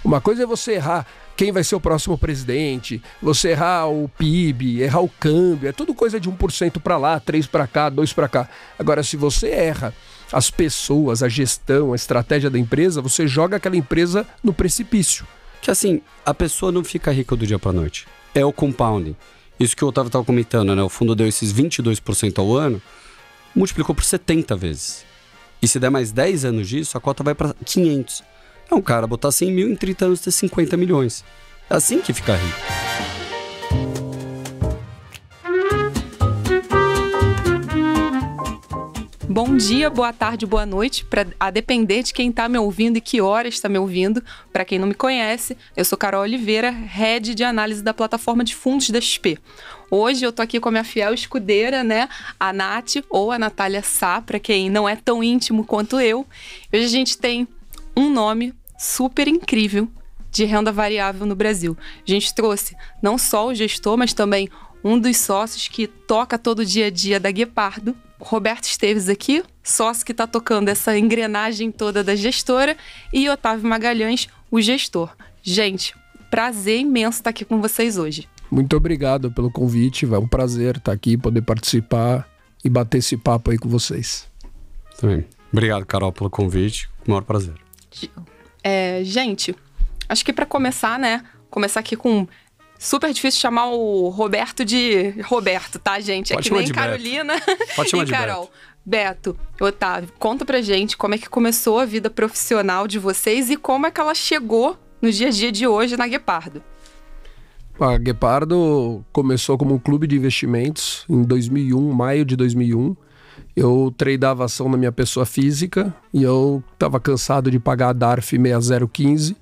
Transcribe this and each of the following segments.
Uma coisa é você errar quem vai ser o próximo presidente, você errar o PIB, errar o câmbio, é tudo coisa de 1% para lá, 3% para cá, 2% para cá. Agora, se você erra as pessoas, a gestão, a estratégia da empresa, você joga aquela empresa no precipício. Que assim, a pessoa não fica rica do dia para noite. É o compounding. Isso que o Otávio estava comentando, né? O fundo deu esses 22% ao ano, multiplicou por 70 vezes. E se der mais 10 anos disso, a cota vai para 500. É um cara botar 100 mil em 30 anos ter 50 milhões. É assim que fica rico. Bom dia, boa tarde, boa noite, a depender de quem está me ouvindo e que horas está me ouvindo. Para quem não me conhece, eu sou Carol Oliveira, Head de Análise da plataforma de fundos da XP. Hoje eu tô aqui com a minha fiel escudeira, né, a Nath, ou a Natália Sá, para quem não é tão íntimo quanto eu. Hoje a gente tem um nome super incrível de renda variável no Brasil. A gente trouxe não só o gestor, mas também um dos sócios que toca todo o dia a dia da Guepardo, Roberto Esteves aqui, sócio que está tocando essa engrenagem toda da gestora, e Otávio Magalhães, o gestor. Gente, prazer imenso estar aqui com vocês hoje. Muito obrigado pelo convite, é um prazer estar aqui, poder participar e bater esse papo aí com vocês. Também. Obrigado, Carol, pelo convite, com o maior prazer. Gente, acho que para começar, né, começar aqui com... Super difícil chamar o Roberto de Roberto, tá, gente? Pode é que nem Carolina e Carol. Beto, Otávio, conta pra gente como é que começou a vida profissional de vocês e como é que ela chegou no dia a dia de hoje na Guepardo. A Guepardo começou como um clube de investimentos em 2001, maio de 2001. Eu tradeava ação na minha pessoa física e eu estava cansado de pagar a DARF 6015.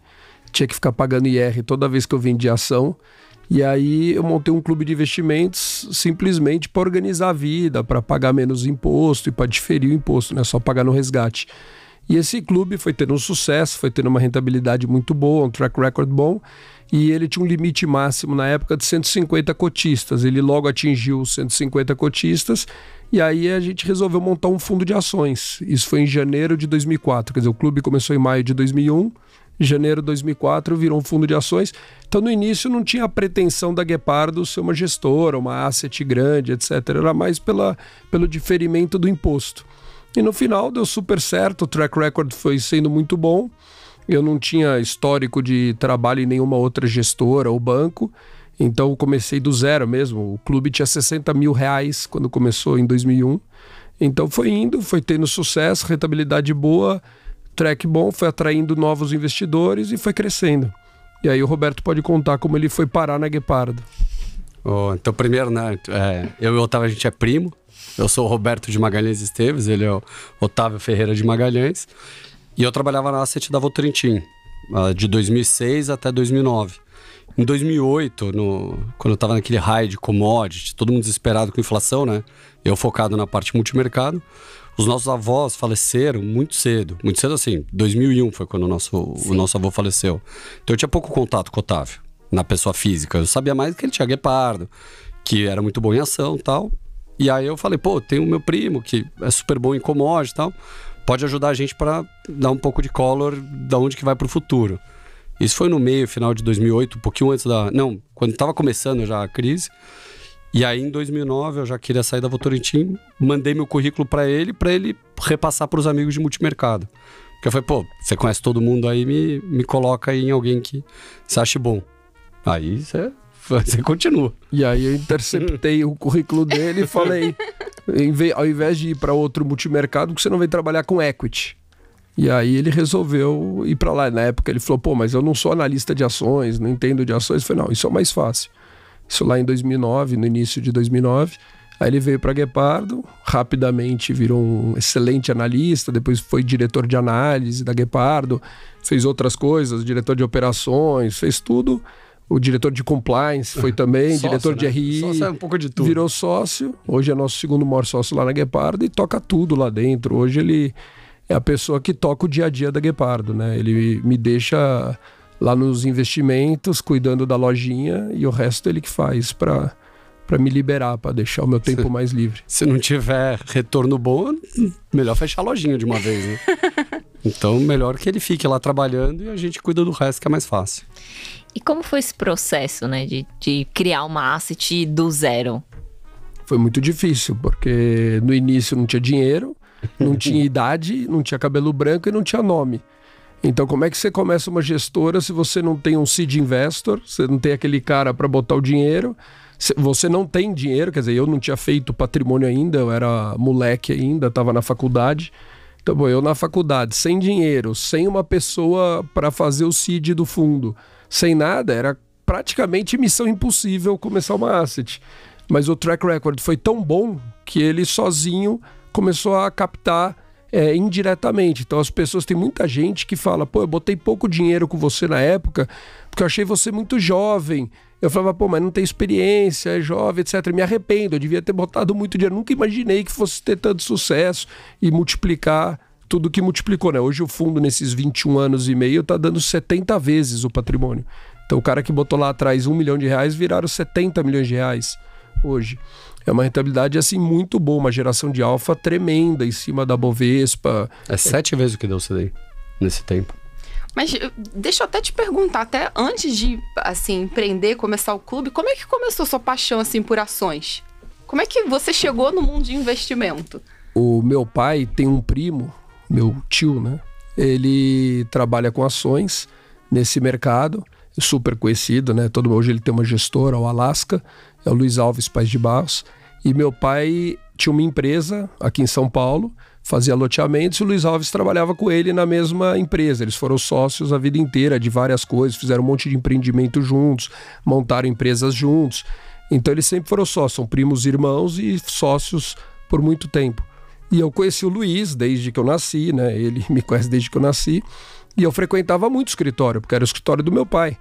Tinha que ficar pagando IR toda vez que eu vendia ação. E aí eu montei um clube de investimentos simplesmente para organizar a vida, para pagar menos imposto e para diferir o imposto, né? Só pagar no resgate. E esse clube foi tendo um sucesso, foi tendo uma rentabilidade muito boa, um track record bom, e ele tinha um limite máximo na época de 150 cotistas. Ele logo atingiu os 150 cotistas e aí a gente resolveu montar um fundo de ações. Isso foi em janeiro de 2004, quer dizer, o clube começou em maio de 2001, em janeiro de 2004 virou um fundo de ações. Então no início não tinha a pretensão da Guepardo ser uma gestora, uma asset grande, etc. Era mais pelo diferimento do imposto. E no final deu super certo, o track record foi sendo muito bom. Eu não tinha histórico de trabalho em nenhuma outra gestora ou banco, então comecei do zero mesmo. O clube tinha 60 mil reais quando começou em 2001. Então foi indo, foi tendo sucesso, rentabilidade boa, track bom, foi atraindo novos investidores e foi crescendo. E aí o Roberto pode contar como ele foi parar na Guepardo. Então primeiro, né, eu e o Otávio a gente é primo. Eu sou o Roberto de Magalhães Esteves, ele é o Otávio Ferreira de Magalhães. E eu trabalhava na asset da Votorantim, de 2006 até 2009. Em 2008, quando eu estava naquele high de commodity, todo mundo desesperado com inflação, né? Eu focado na parte multimercado. Os nossos avós faleceram muito cedo assim, 2001 foi quando o nosso avô faleceu. Então eu tinha pouco contato com o Otávio, na pessoa física. Eu sabia mais que ele tinha Guepardo, que era muito bom em ação e tal. E aí eu falei, tem o meu primo, que é super bom em commodity e tal, pode ajudar a gente para dar um pouco de color da onde que vai pro futuro. Isso foi no final de 2008, um pouquinho antes quando estava começando já a crise. E aí em 2009 eu já queria sair da Votorantim, mandei meu currículo para ele repassar para os amigos de multimercado. Porque eu falei, você conhece todo mundo aí, me coloca aí em alguém que você ache bom. Aí você continua. E aí eu interceptei o currículo dele e falei, ao invés de ir para outro multimercado, que você não vem trabalhar com equity. E aí ele resolveu ir para lá. Na época ele falou, mas eu não sou analista de ações, não entendo de ações. Eu falei, não, isso é o mais fácil. Isso lá em 2009, no início de 2009. Aí ele veio para a Guepardo, rapidamente virou um excelente analista, depois foi diretor de análise da Guepardo, fez outras coisas, diretor de operações, fez tudo. O diretor de compliance foi também, sócio, diretor de RI. Sócio é um pouco de tudo. Virou sócio, hoje é nosso segundo maior sócio lá na Guepardo e toca tudo lá dentro. Hoje ele é a pessoa que toca o dia a dia da Guepardo, né? Ele me deixa lá nos investimentos, cuidando da lojinha, e o resto ele que faz para me liberar, para deixar o meu tempo mais livre. Se não tiver retorno bom, melhor fechar a lojinha de uma vez, né? Então, melhor que ele fique lá trabalhando e a gente cuida do resto, que é mais fácil. E como foi esse processo, né, de criar uma asset do zero? Foi muito difícil, porque no início não tinha dinheiro, não tinha idade, não tinha cabelo branco e não tinha nome. Então, como é que você começa uma gestora se você não tem um seed investor, você não tem aquele cara para botar o dinheiro, você não tem dinheiro, quer dizer, eu não tinha feito patrimônio ainda, eu era moleque ainda, estava na faculdade. Então, bom, eu na faculdade, sem dinheiro, sem uma pessoa para fazer o seed do fundo, sem nada, era praticamente missão impossível começar uma asset. Mas o track record foi tão bom que ele sozinho começou a captar indiretamente. Então as pessoas, tem muita gente que fala, pô, eu botei pouco dinheiro com você na época porque eu achei você muito jovem. Eu falava, pô, mas não tem experiência, é jovem, etc. Me arrependo, eu devia ter botado muito dinheiro. Nunca imaginei que fosse ter tanto sucesso e multiplicar tudo que multiplicou, né? Hoje o fundo, nesses 21 anos e meio, tá dando 70 vezes o patrimônio. Então o cara que botou lá atrás R$1 milhão, viraram 70 milhões de reais hoje. É uma rentabilidade assim muito boa, uma geração de alfa tremenda em cima da Bovespa. É 7 vezes o que deu o CDI nesse tempo. Mas deixa eu até te perguntar, até antes de assim, empreender, começar o clube, como é que começou sua paixão assim, por ações? Como é que você chegou no mundo de investimento? O meu pai tem um primo, meu tio, né? Ele trabalha com ações nesse mercado, super conhecido, né? Hoje ele tem uma gestora, o Alaska, é o Luiz Alves Paes de Barros. E meu pai tinha uma empresa aqui em São Paulo, fazia loteamentos, e o Luiz Alves trabalhava com ele na mesma empresa. Eles foram sócios a vida inteira de várias coisas, fizeram um monte de empreendimento juntos, montaram empresas juntos. Então eles sempre foram sócios, são primos irmãos e sócios por muito tempo. E eu conheci o Luiz desde que eu nasci, né? Ele me conhece desde que eu nasci. E eu frequentava muito o escritório, porque era o escritório do meu pai.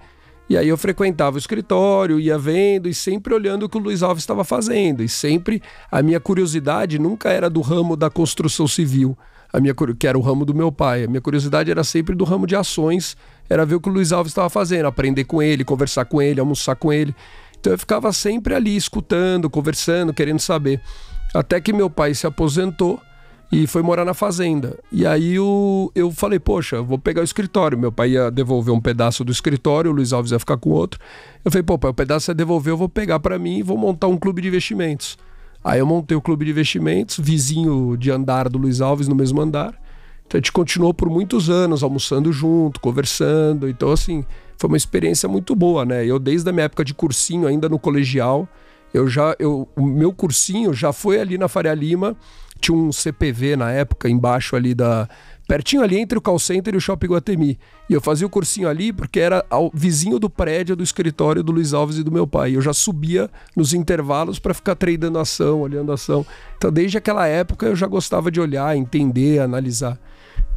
E aí eu frequentava o escritório, ia vendo e sempre olhando o que o Luiz Alves estava fazendo. E sempre a minha curiosidade nunca era do ramo da construção civil, que era o ramo do meu pai. A minha curiosidade era sempre do ramo de ações, era ver o que o Luiz Alves estava fazendo, aprender com ele, conversar com ele, almoçar com ele. Então eu ficava sempre ali escutando, conversando, querendo saber. Até que meu pai se aposentou e foi morar na fazenda. E aí eu falei, poxa, vou pegar o escritório. Meu pai ia devolver um pedaço do escritório, o Luiz Alves ia ficar com outro. Eu falei, pô, pai, o pedaço você devolver, eu vou pegar para mim e vou montar um clube de investimentos. Aí eu montei o clube de investimentos, vizinho de andar do Luiz Alves, no mesmo andar. Então a gente continuou por muitos anos, almoçando junto, conversando. Então assim, foi uma experiência muito boa, né? Eu desde a minha época de cursinho, ainda no colegial, o meu cursinho já foi ali na Faria Lima. Tinha um CPV na época, embaixo ali pertinho ali entre o call center e o Shopping Iguatemi. E eu fazia o cursinho ali porque era vizinho do prédio do escritório do Luiz Alves e do meu pai. Eu já subia nos intervalos para ficar tradando ação, olhando ação. Então desde aquela época eu já gostava de olhar, entender, analisar.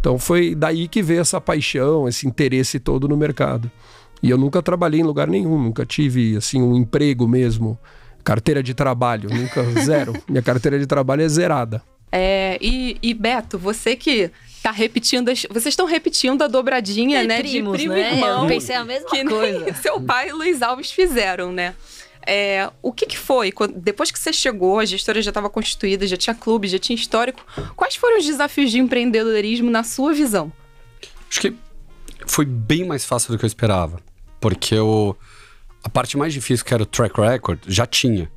Então foi daí que veio essa paixão, esse interesse todo no mercado. E eu nunca trabalhei em lugar nenhum, nunca tive assim um emprego mesmo. Carteira de trabalho, nunca, zero. Minha carteira de trabalho é zerada. E Beto, você que tá repetindo, vocês estão repetindo a dobradinha, né? Primos, de primo né? e irmão. Eu pensei a mesma que coisa. Seu pai e Luiz Alves fizeram, né? O que foi? Depois que você chegou, a gestora já estava constituída, já tinha clube, já tinha histórico. Quais foram os desafios de empreendedorismo na sua visão? Acho que foi bem mais fácil do que eu esperava. Porque a parte mais difícil, que era o track record, já tinha.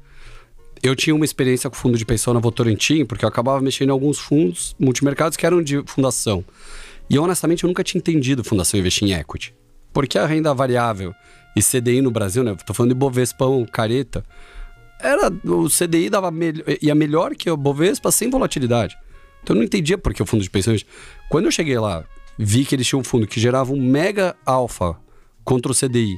Eu tinha uma experiência com fundo de pensão na Votorantim, porque eu acabava mexendo em alguns fundos multimercados que eram de fundação. E honestamente eu nunca tinha entendido fundação investir em equity. Porque a renda variável e CDI no Brasil, né? Tô falando de Bovespão, careta. O CDI ia melhor que o Bovespa sem volatilidade. Então eu não entendia por que o fundo de pensões... Quando eu cheguei lá, vi que eles tinham um fundo que gerava um mega alfa contra o CDI.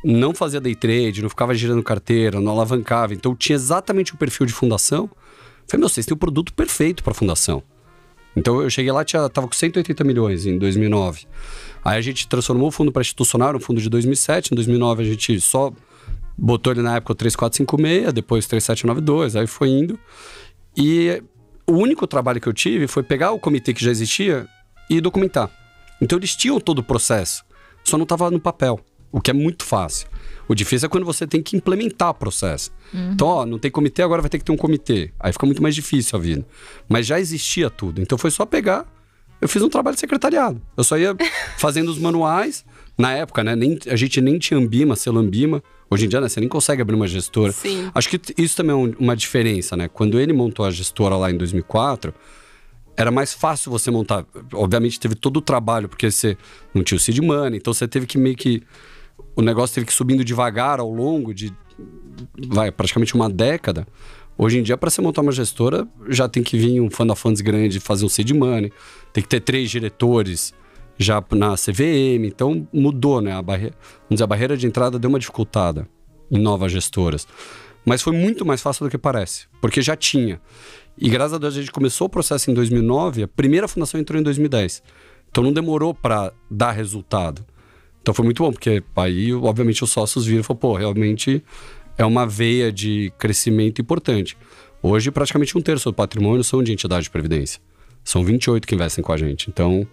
Não fazia day trade, não ficava girando carteira, não alavancava. Então tinha exatamente o perfil de fundação. Falei, vocês têm o produto perfeito para fundação. Então eu cheguei lá, tava com 180 milhões em 2009. Aí a gente transformou o fundo para institucional, um fundo de 2007. Em 2009 a gente só botou ele na época o 3456, depois 3792, aí foi indo. E o único trabalho que eu tive foi pegar o comitê que já existia e documentar. Então eles tinham todo o processo, só não estava no papel. O que é muito fácil. O difícil é quando você tem que implementar o processo. Então, não tem comitê, agora vai ter que ter um comitê. Aí fica muito mais difícil a vida. Mas já existia tudo. Então foi só pegar, eu fiz um trabalho de secretariado. Eu só ia fazendo os manuais. Na época, né, a gente nem tinha Ambima, selo Ambima. Hoje em dia, né, você nem consegue abrir uma gestora. Sim. Acho que isso também é uma diferença, né? Quando ele montou a gestora lá em 2004, era mais fácil você montar. Obviamente teve todo o trabalho, porque você não tinha o seed money, então você teve que meio que... O negócio teve que ir subindo devagar ao longo de praticamente uma década. Hoje em dia, para você montar uma gestora, já tem que vir um fund of funds grande, fazer um seed money, tem que ter 3 diretores já na CVM, então mudou, né? Vamos dizer, a barreira de entrada deu uma dificultada em novas gestoras. Mas foi muito mais fácil do que parece, porque já tinha. E graças a Deus a gente começou o processo em 2009, a primeira fundação entrou em 2010. Então não demorou para dar resultado. Então foi muito bom, porque aí, obviamente, os sócios viram e falaram, pô, realmente é uma veia de crescimento importante. Hoje, praticamente 1/3 do patrimônio são de entidade de previdência. São 28 que investem com a gente. Então,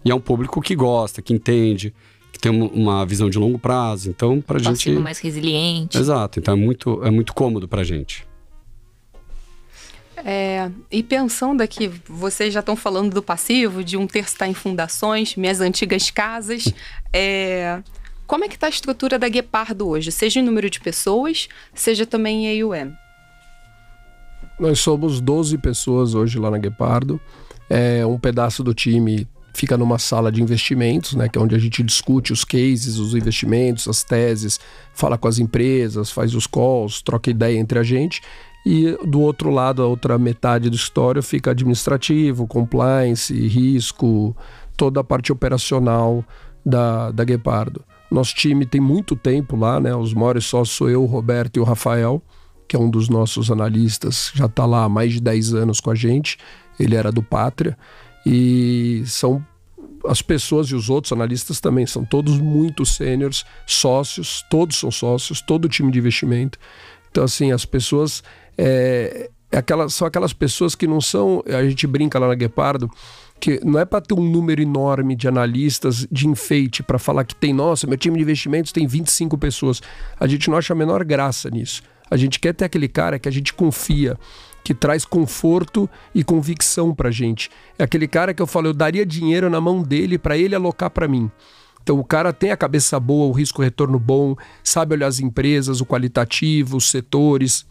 e é um público que gosta, que entende, que tem uma visão de longo prazo. Então, pra gente... mais resiliente. Exato. Então, é muito cômodo pra gente. E pensando aqui, vocês já estão falando do passivo, de 1/3 está em fundações, minhas antigas casas. Como é que está a estrutura da Guepardo hoje? Seja em número de pessoas, seja também em AUM. Nós somos 12 pessoas hoje lá na Guepardo. Um pedaço do time fica numa sala de investimentos, né, que é onde a gente discute os cases, os investimentos, as teses, fala com as empresas, faz os calls, troca ideia entre a gente. E do outro lado, a outra metade do escritório fica administrativo, compliance, risco, toda a parte operacional da Guepardo. Nosso time tem muito tempo lá, né? Os maiores sócios sou eu, o Roberto e o Rafael, que é um dos nossos analistas, já está lá há mais de 10 anos com a gente. Ele era do Pátria. E são as pessoas e os outros analistas também, são todos muito sêniores, sócios, todos são sócios, todo o time de investimento. Então, assim, as pessoas... são aquelas pessoas que não são... A gente brinca lá na Guepardo, que não é para ter um número enorme de analistas de enfeite, para falar que tem, nossa, meu time de investimentos tem 25 pessoas. A gente não acha a menor graça nisso. A gente quer ter aquele cara que a gente confia, que traz conforto e convicção pra gente. É aquele cara que eu falo, eu daria dinheiro na mão dele para ele alocar para mim. Então o cara tem a cabeça boa, o risco-retorno bom, sabe olhar as empresas, o qualitativo, os setores.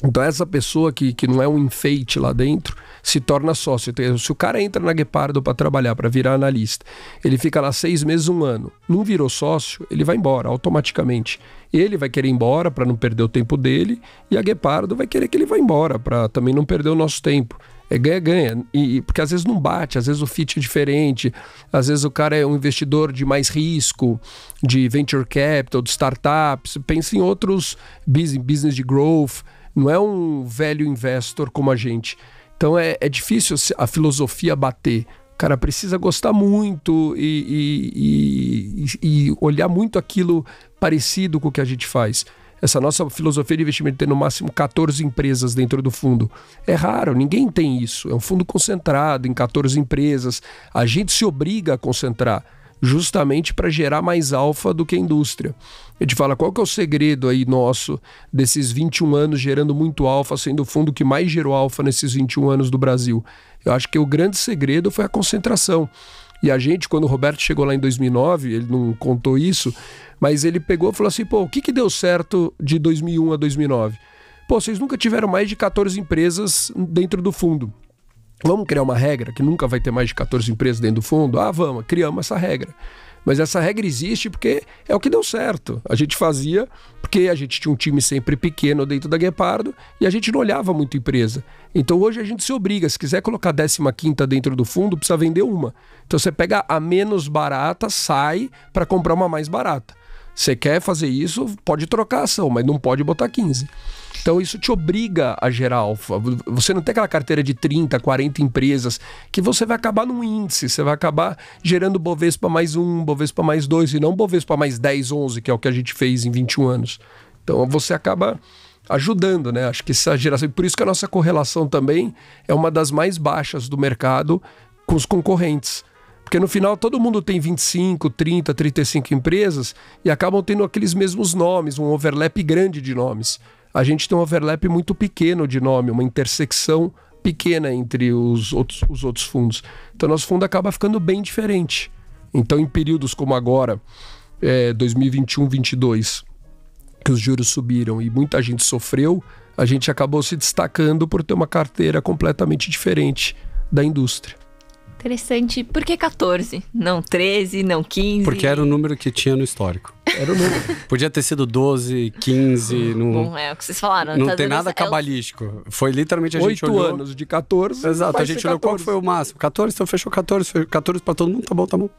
Então essa pessoa que não é um enfeite lá dentro, se torna sócio. Então, se o cara entra na Guepardo para trabalhar, para virar analista, ele fica lá 6 meses, 1 ano, não virou sócio, ele vai embora automaticamente. Ele vai querer ir embora para não perder o tempo dele, e a Guepardo vai querer que ele vá embora para também não perder o nosso tempo. É ganha-ganha, porque às vezes não bate, às vezes o fit é diferente, às vezes o cara é um investidor de mais risco, de venture capital, de startups, pensa em outros business de growth, não é um velho investor como a gente. Então é difícil a filosofia bater. O cara precisa gostar muito e olhar muito aquilo parecido com o que a gente faz. Essa nossa filosofia de investimento tem no máximo 14 empresas dentro do fundo. É raro, ninguém tem isso. É um fundo concentrado em 14 empresas. A gente se obriga a concentrar justamente para gerar mais alfa do que a indústria. A gente fala, qual que é o segredo aí nosso desses 21 anos gerando muito alfa, sendo o fundo que mais gerou alfa nesses 21 anos do Brasil? Eu acho que o grande segredo foi a concentração. E a gente, quando o Roberto chegou lá em 2009, ele não contou isso, mas ele pegou e falou assim, pô, o que deu certo de 2001 a 2009? Pô, vocês nunca tiveram mais de 14 empresas dentro do fundo. Vamos criar uma regra que nunca vai ter mais de 14 empresas dentro do fundo? Vamos, criamos essa regra. Mas essa regra existe porque é o que deu certo. A gente fazia porque a gente tinha um time sempre pequeno dentro da Guepardo e a gente não olhava muito empresa. Então hoje a gente se obriga, se quiser colocar 15ª dentro do fundo, precisa vender uma. Então você pega a menos barata, sai para comprar uma mais barata. Você quer fazer isso, pode trocar a ação, mas não pode botar 15. Então isso te obriga a gerar alfa. Você não tem aquela carteira de 30, 40 empresas que você vai acabar num índice, você vai acabar gerando Bovespa mais 1, Bovespa mais 2 e não Bovespa mais 10, 11, que é o que a gente fez em 21 anos. Então você acaba ajudando, né? Acho que essa geração... Por isso que a nossa correlação também é uma das mais baixas do mercado com os concorrentes. Porque no final todo mundo tem 25, 30, 35 empresas e acabam tendo aqueles mesmos nomes, um overlap grande de nomes. A gente tem um overlap muito pequeno de nome, uma intersecção pequena entre os outros fundos. Então, nosso fundo acaba ficando bem diferente. Então, em períodos como agora, 2021, 2022, que os juros subiram e muita gente sofreu, a gente acabou se destacando por ter uma carteira completamente diferente da indústria. Interessante. Por que 14? Não 13, não 15? Porque era o número que tinha no histórico. Era o número. Podia ter sido 12, 15... Bom, é o que vocês falaram. Não tem nada cabalístico. Foi literalmente a gente 8 olhou... anos de 14. Exato, a gente olhou qual foi o máximo. 14, então fechou 14. Foi 14 pra todo mundo, tá bom.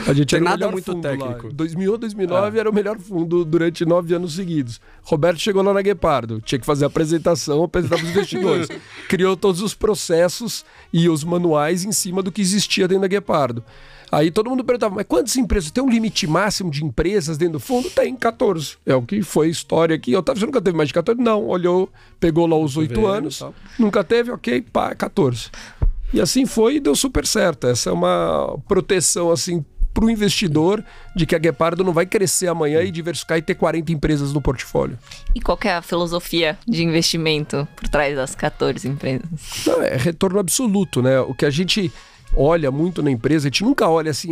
A gente tem era nada o muito técnico. 2001, 2009 era o melhor fundo durante 9 anos seguidos. Roberto chegou lá na Guepardo, tinha que fazer a apresentação, apresentar para os investidores. Criou todos os processos e os manuais em cima do que existia dentro da Guepardo. Aí todo mundo perguntava, mas quantas empresas? Tem um limite máximo de empresas dentro do fundo? Tem, 14. É o que foi história aqui. Você nunca teve mais de 14? Não, olhou, pegou lá os 8 anos, nunca teve, ok, pá, 14. E assim foi e deu super certo. Essa é uma proteção, assim, para o investidor de que a Guepardo não vai crescer amanhã e diversificar e ter 40 empresas no portfólio. E qual que é a filosofia de investimento por trás das 14 empresas? Não, é retorno absoluto, né? O que a gente olha muito na empresa, a gente nunca olha assim,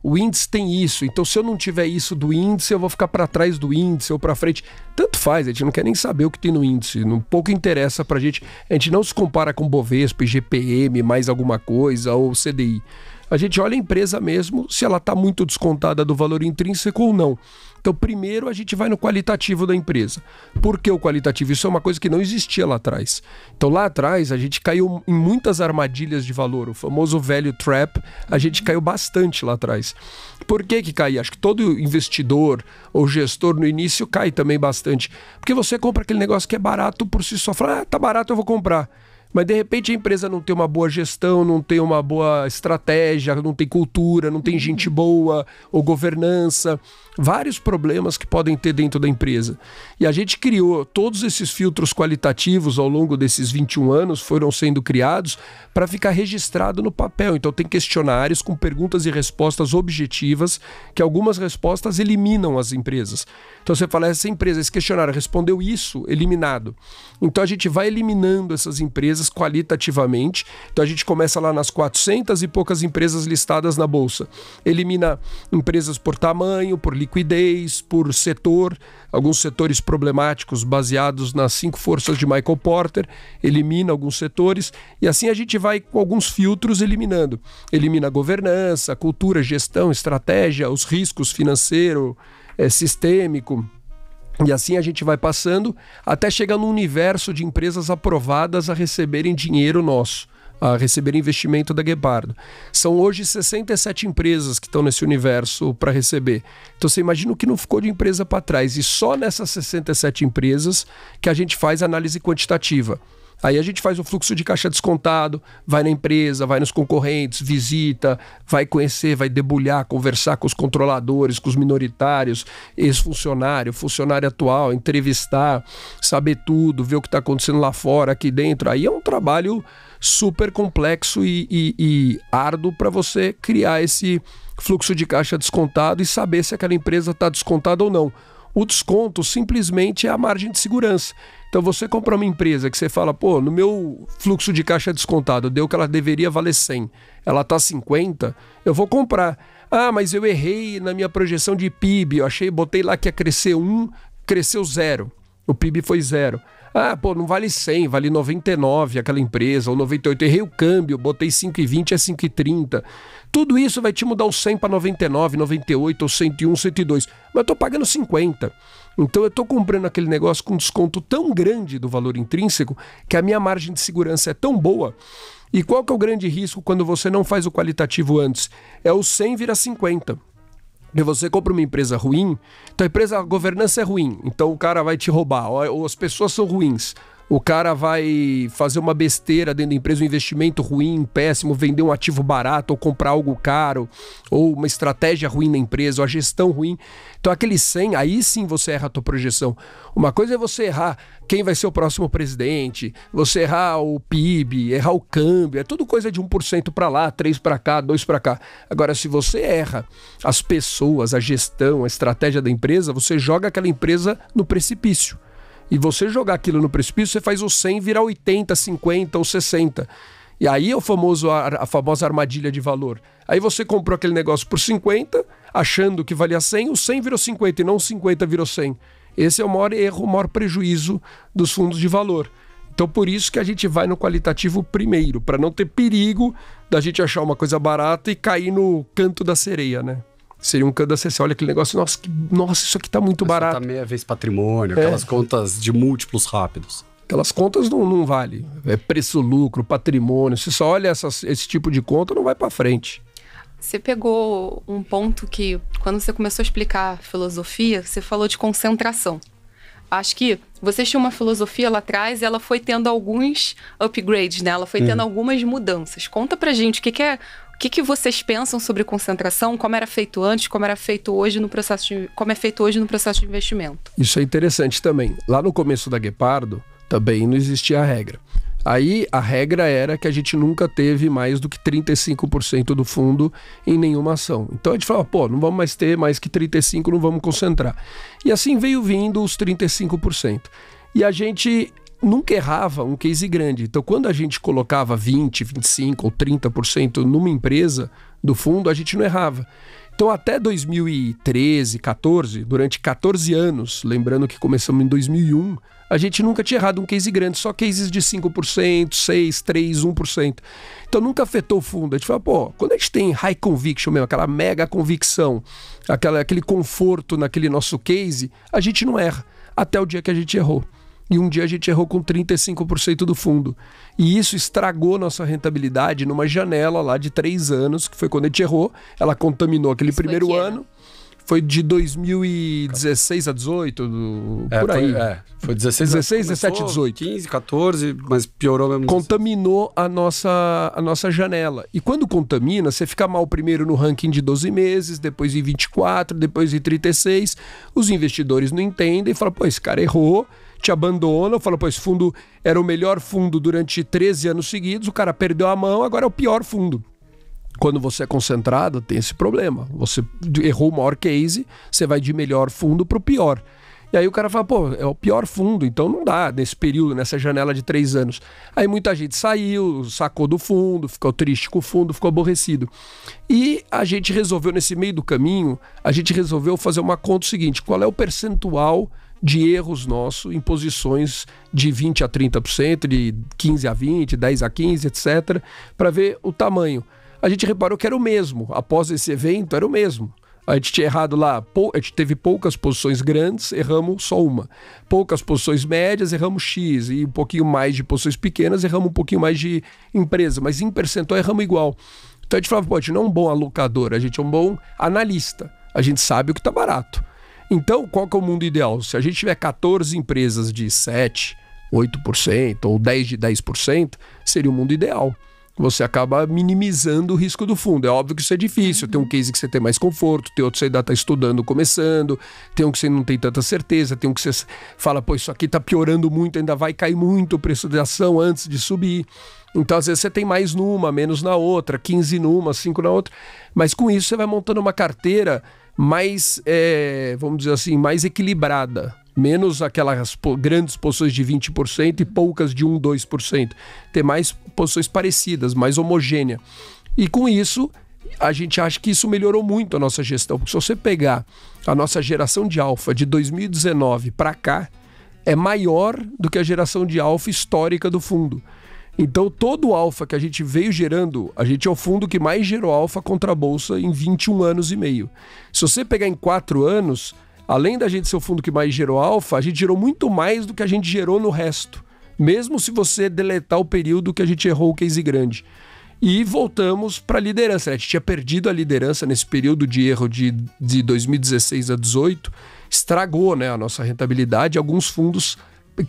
o índice tem isso, então se eu não tiver isso do índice, eu vou ficar para trás do índice ou para frente. Tanto faz, a gente não quer nem saber o que tem no índice, pouco interessa pra gente. A gente não se compara com Bovespa, IGPM, mais alguma coisa, ou CDI. A gente olha a empresa mesmo, se ela está muito descontada do valor intrínseco ou não. Então, primeiro a gente vai no qualitativo da empresa. Por que o qualitativo? Isso é uma coisa que não existia lá atrás. Então, lá atrás, a gente caiu em muitas armadilhas de valor. O famoso value trap, a gente caiu bastante lá atrás. Por que cai? Acho que todo investidor ou gestor no início cai também bastante. Porque você compra aquele negócio que é barato por si só. Fala, tá barato, eu vou comprar. Mas de repente a empresa não tem uma boa gestão, não tem uma boa estratégia, não tem cultura, não tem gente boa ou governança, vários problemas que podem ter dentro da empresa. E a gente criou todos esses filtros qualitativos ao longo desses 21 anos, foram sendo criados para ficar registrado no papel. Então tem questionários com perguntas e respostas objetivas, que algumas respostas eliminam as empresas. Então você fala, essa empresa, esse questionário respondeu isso, eliminado. Então a gente vai eliminando essas empresas qualitativamente. Então a gente começa lá nas 400 e poucas empresas listadas na Bolsa. Elimina empresas por tamanho, por liquidez, por setor, alguns setores problemáticos baseados nas 5 forças de Michael Porter, elimina alguns setores e assim a gente vai com alguns filtros eliminando. Elimina governança, cultura, gestão, estratégia, os riscos financeiro, sistêmico. E assim a gente vai passando até chegar no universo de empresas aprovadas a receberem dinheiro nosso, a receber investimento da Guepardo. São hoje 67 empresas que estão nesse universo para receber. Então você imagina o que não ficou de empresa para trás. E só nessas 67 empresas que a gente faz análise quantitativa. Aí a gente faz o fluxo de caixa descontado, vai na empresa, vai nos concorrentes, visita, vai conhecer, vai debulhar, conversar com os controladores, com os minoritários, ex-funcionário, funcionário atual, entrevistar, saber tudo, ver o que está acontecendo lá fora, aqui dentro. Aí é um trabalho super complexo e árduo para você criar esse fluxo de caixa descontado e saber se aquela empresa está descontada ou não. O desconto simplesmente é a margem de segurança. Então você compra uma empresa que você fala, pô, no meu fluxo de caixa descontado deu que ela deveria valer 100, ela tá 50, eu vou comprar. Ah, mas eu errei na minha projeção de PIB, botei lá que ia crescer 1, cresceu 0, o PIB foi 0. Ah, pô, não vale 100, vale 99 aquela empresa, ou 98, errei o câmbio, botei 5,20, é 5,30. Tudo isso vai te mudar o 100 para 99, 98, ou 101, 102, mas eu tô pagando 50. Então eu estou comprando aquele negócio com desconto tão grande do valor intrínseco que a minha margem de segurança é tão boa. E qual que é o grande risco quando você não faz o qualitativo antes? É o 100 vira 50. E você compra uma empresa ruim, então a governança é ruim, então o cara vai te roubar, ou as pessoas são ruins. O cara vai fazer uma besteira dentro da empresa, um investimento ruim, péssimo, vender um ativo barato ou comprar algo caro, ou uma estratégia ruim na empresa, ou a gestão ruim. Então aquele 100, aí sim você erra a tua projeção. Uma coisa é você errar quem vai ser o próximo presidente, você errar o PIB, errar o câmbio, é tudo coisa de 1% para lá, 3% para cá, 2% para cá. Agora, se você erra as pessoas, a gestão, a estratégia da empresa, você joga aquela empresa no precipício. E você jogar aquilo no precipício, você faz o 100 virar 80, 50 ou 60. E aí é a famosa armadilha de valor. Aí você comprou aquele negócio por 50, achando que valia 100, o 100 virou 50 e não o 50 virou 100. Esse é o maior erro, o maior prejuízo dos fundos de valor. Então por isso que a gente vai no qualitativo primeiro, para não ter perigo da gente achar uma coisa barata e cair no canto da sereia, né? Seria um canto da sereia. Olha aquele negócio, nossa, isso aqui tá muito barato. Tá meia vez patrimônio, aquelas contas de múltiplos rápidos. Aquelas contas não vale. É preço-lucro, patrimônio. Se só olha esse tipo de conta, não vai para frente. Você pegou um ponto que, quando você começou a explicar filosofia, você falou de concentração. Acho que vocês tinham uma filosofia lá atrás e ela foi tendo alguns upgrades, né? Ela foi tendo algumas mudanças. Conta pra gente o que vocês pensam sobre concentração, como era feito antes, como é feito hoje no processo de investimento. Isso é interessante também. Lá no começo da Guepardo, também não existia a regra. Aí a regra era que a gente nunca teve mais do que 35% do fundo em nenhuma ação. Então a gente falava, não vamos mais ter mais que 35%, não vamos concentrar. E assim veio vindo os 35%. E a gente nunca errava um case grande. Então quando a gente colocava 20%, 25% ou 30% numa empresa do fundo, a gente não errava. Então até 2013, 14, durante 14 anos, lembrando que começamos em 2001, a gente nunca tinha errado um case grande, só cases de 5%, 6%, 3%, 1%. Então nunca afetou o fundo. A gente fala, quando a gente tem high conviction mesmo, aquela mega convicção, aquele conforto naquele nosso case, a gente não erra, até o dia que a gente errou. E um dia a gente errou com 35% do fundo. E isso estragou nossa rentabilidade numa janela lá de 3 anos, que foi quando a gente errou. Ela contaminou aquele primeiro ano. Foi de 2016 a 18, por aí. Foi 16, 17, 18. 15, 14, mas piorou mesmo. Contaminou a nossa janela. E quando contamina, você fica mal primeiro no ranking de 12 meses, depois em 24, depois em 36. Os investidores não entendem e falam, esse cara errou, te abandona, fala, esse fundo era o melhor fundo durante 13 anos seguidos, o cara perdeu a mão, agora é o pior fundo. Quando você é concentrado, tem esse problema. Você errou o maior case, você vai de melhor fundo para o pior. E aí o cara fala, é o pior fundo, então não dá nesse período, nessa janela de 3 anos. Aí muita gente saiu, sacou do fundo, ficou triste com o fundo, ficou aborrecido. E a gente resolveu, nesse meio do caminho, fazer uma conta seguinte, qual é o percentual de erros nosso em posições de 20% a 30%, de 15% a 20%, 10% a 15%, etc., para ver o tamanho. A gente reparou que era o mesmo. Após esse evento, era o mesmo. A gente tinha errado lá, a gente teve poucas posições grandes, erramos só uma. Poucas posições médias, erramos X. E um pouquinho mais de posições pequenas, erramos um pouquinho mais de empresa. Mas em percentual, erramos igual. Então a gente falava, a gente não é um bom alocador, a gente é um bom analista. A gente sabe o que está barato. Então, qual que é o mundo ideal? Se a gente tiver 14 empresas de 7%, 8% ou 10% de 10%, seria o mundo ideal. Você acaba minimizando o risco do fundo. É óbvio que isso é difícil. Tem um case que você tem mais conforto, tem outro que você ainda está estudando, começando, tem um que você não tem tanta certeza, tem um que você fala, isso aqui está piorando muito, ainda vai cair muito o preço da ação antes de subir. Então, às vezes, você tem mais numa, menos na outra, 15 numa, 5 na outra. Mas com isso, você vai montando uma carteira mais, vamos dizer assim, mais equilibrada. Menos aquelas grandes posições de 20% e poucas de 1%, 2%. Ter mais posições parecidas, mais homogênea. E com isso, a gente acha que isso melhorou muito a nossa gestão. Porque se você pegar a nossa geração de alfa de 2019 para cá, é maior do que a geração de alfa histórica do fundo. Então, todo o alfa que a gente veio gerando, a gente é o fundo que mais gerou alfa contra a Bolsa em 21 anos e meio. Se você pegar em 4 anos... Além da gente ser o fundo que mais gerou alfa, a gente gerou muito mais do que a gente gerou no resto. Mesmo se você deletar o período que a gente errou o case grande. E voltamos para a liderança. A gente tinha perdido a liderança nesse período de erro de 2016 a 2018. Estragou, né, a nossa rentabilidade. Alguns fundos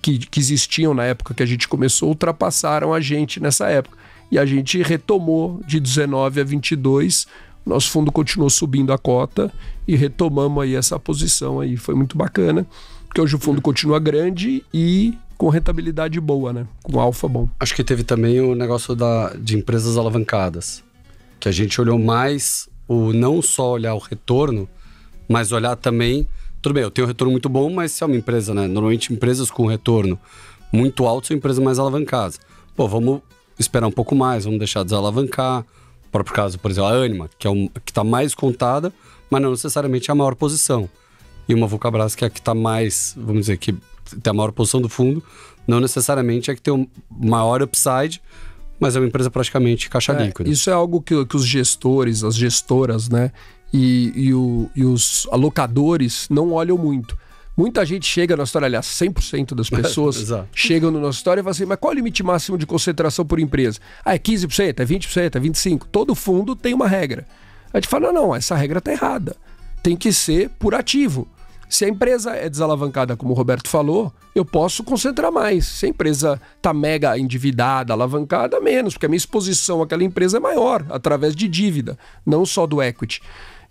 que existiam na época que a gente começou ultrapassaram a gente nessa época. E a gente retomou de 19 a 22. Nosso fundo continuou subindo a cota e retomamos aí essa posição aí. Foi muito bacana, porque hoje o fundo continua grande e com rentabilidade boa, né? Com alfa bom. Acho que teve também o negócio de empresas alavancadas, que a gente olhou mais, não só olhar o retorno, mas olhar também tudo bem, eu tenho um retorno muito bom, mas se é uma empresa, né? Normalmente empresas com retorno muito alto são empresas mais alavancadas. Pô, vamos esperar um pouco mais, vamos deixar desalavancar. O próprio caso, por exemplo, a Ânima, que está mais contada, mas não necessariamente é a maior posição. E uma Vulcabras, que é a que está mais, vamos dizer, que tem a maior posição do fundo, não necessariamente é que tem o maior upside, mas é uma empresa praticamente caixa líquida. Isso é algo que os gestores, as gestoras, né, e os alocadores não olham muito. Muita gente chega na história, aliás, 100% das pessoas chegam na nossa história e falam assim, mas qual é o limite máximo de concentração por empresa? Ah, é 15%, é 20%, é 25%. Todo fundo tem uma regra. A gente fala, não, essa regra está errada. Tem que ser por ativo. Se a empresa é desalavancada, como o Roberto falou, eu posso concentrar mais. Se a empresa está mega endividada, alavancada, menos, porque a minha exposição àquela empresa é maior, através de dívida, não só do equity.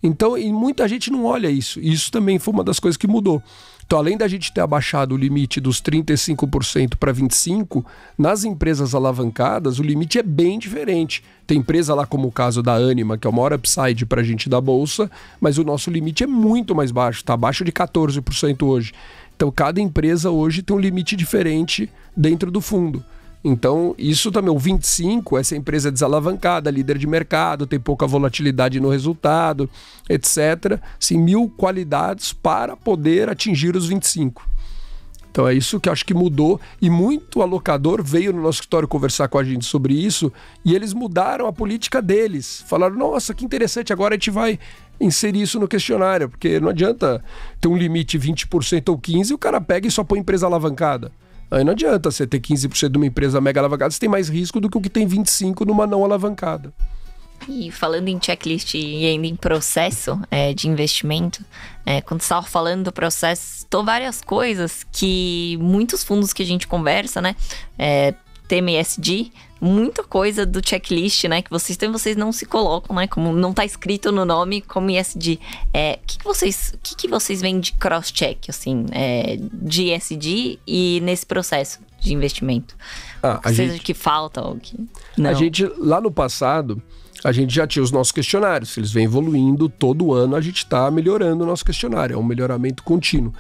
Então, e muita gente não olha isso. Isso também foi uma das coisas que mudou. Então, além da gente ter abaixado o limite dos 35% para 25%, nas empresas alavancadas, o limite é bem diferente. Tem empresa lá como o caso da Ânima, que é o maior upside para a gente da Bolsa, mas o nosso limite é muito mais baixo, está abaixo de 14% hoje. Então, cada empresa hoje tem um limite diferente dentro do fundo. Então, isso também, o 25, essa empresa é desalavancada, líder de mercado, tem pouca volatilidade no resultado, etc. Sim, 1000 qualidades para poder atingir os 25. Então é isso que eu acho que mudou, e muito alocador veio no nosso escritório conversar com a gente sobre isso, e eles mudaram a política deles. Falaram, nossa, que interessante, agora a gente vai inserir isso no questionário, porque não adianta ter um limite 20% ou 15% e o cara pega e só põe empresa alavancada. Aí não adianta você ter 15% de uma empresa mega alavancada, você tem mais risco do que o que tem 25% numa não alavancada. E falando em checklist e ainda em processo de investimento, quando você estava falando do processo, citou várias coisas que muitos fundos que a gente conversa, né, tema ESG, muita coisa do checklist, né, que vocês têm, vocês não se colocam, né, como não está escrito no nome como ESG. O que vocês veem de cross-check, assim, de ESG e nesse processo de investimento? Seja que falta ou que não. A gente, lá no passado, a gente já tinha os nossos questionários, eles vêm evoluindo, todo ano a gente está melhorando o nosso questionário, é um melhoramento contínuo.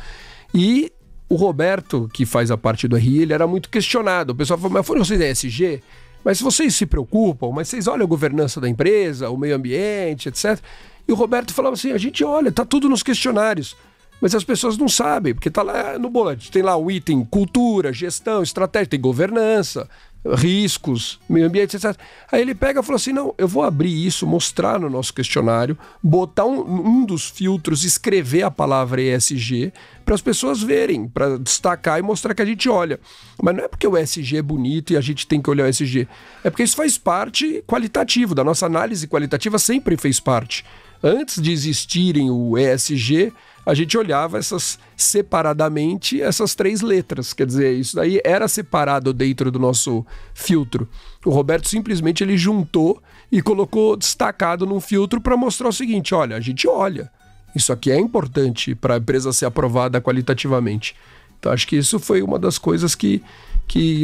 E o Roberto, que faz a parte do RI, ele era muito questionado. O pessoal falou, mas foram vocês ESG? Mas vocês se preocupam, mas vocês olham a governança da empresa, o meio ambiente, etc. E o Roberto falava assim, a gente olha, tá tudo nos questionários, mas as pessoas não sabem, porque tá lá no boletim, tem lá o item cultura, gestão, estratégia, tem governança, riscos, meio ambiente, etc. Aí ele pega e falou assim, não, eu vou abrir isso, mostrar no nosso questionário, botar um dos filtros, escrever a palavra ESG, para as pessoas verem, para destacar e mostrar que a gente olha. Mas não é porque o ESG é bonito e a gente tem que olhar o ESG, é porque isso faz parte qualitativo, da nossa análise qualitativa sempre fez parte. Antes de existirem o ESG, a gente olhava separadamente essas 3 letras. Quer dizer, isso daí era separado dentro do nosso filtro. O Roberto simplesmente ele juntou e colocou destacado num filtro para mostrar o seguinte, olha, a gente olha. Isso aqui é importante para a empresa ser aprovada qualitativamente. Então acho que isso foi uma das coisas que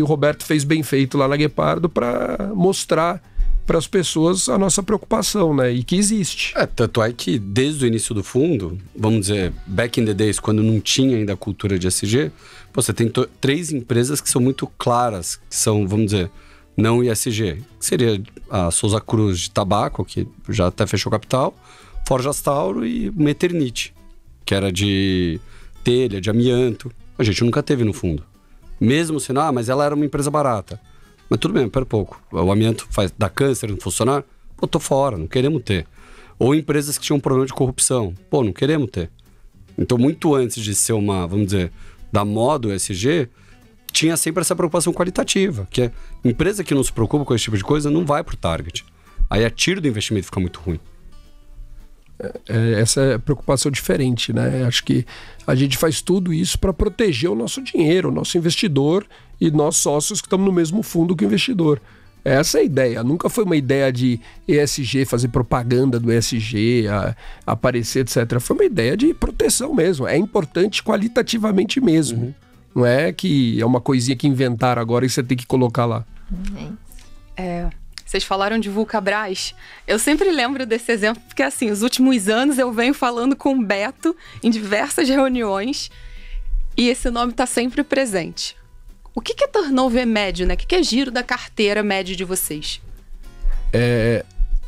o Roberto fez bem feito lá na Guepardo para mostrar para as pessoas a nossa preocupação, né? E que existe. Tanto é que desde o início do fundo, vamos dizer, back in the days, quando não tinha ainda a cultura de ESG, você tem 3 empresas que são muito claras, que são, vamos dizer, não ESG. Que seria a Souza Cruz de tabaco, que já até fechou capital, Forjas Tauro e Meternit, que era de telha, de amianto. A gente nunca teve no fundo. Mesmo sendo, mas ela era uma empresa barata. Mas tudo bem, pera pouco. O amianto dá câncer no funcionário? Pô, tô fora, não queremos ter. Ou empresas que tinham um problema de corrupção? Pô, não queremos ter. Então, muito antes de ser uma, vamos dizer, da moda ESG, tinha sempre essa preocupação qualitativa, que é empresa que não se preocupa com esse tipo de coisa não vai pro target. Aí a tiro do investimento fica muito ruim. Essa é a preocupação diferente, né? Acho que a gente faz tudo isso para proteger o nosso dinheiro, o nosso investidor e nós sócios que estamos no mesmo fundo que o investidor. Essa é a ideia. Nunca foi uma ideia de ESG, fazer propaganda do ESG, aparecer, etc. Foi uma ideia de proteção mesmo. É importante qualitativamente mesmo. Não é que é uma coisinha que inventaram agora e você tem que colocar lá. Vocês falaram de Vulcabras. Eu sempre lembro desse exemplo, porque assim, os últimos anos eu venho falando com o Beto em diversas reuniões e esse nome está sempre presente. O que é turnover médio, né? O que é giro da carteira médio de vocês?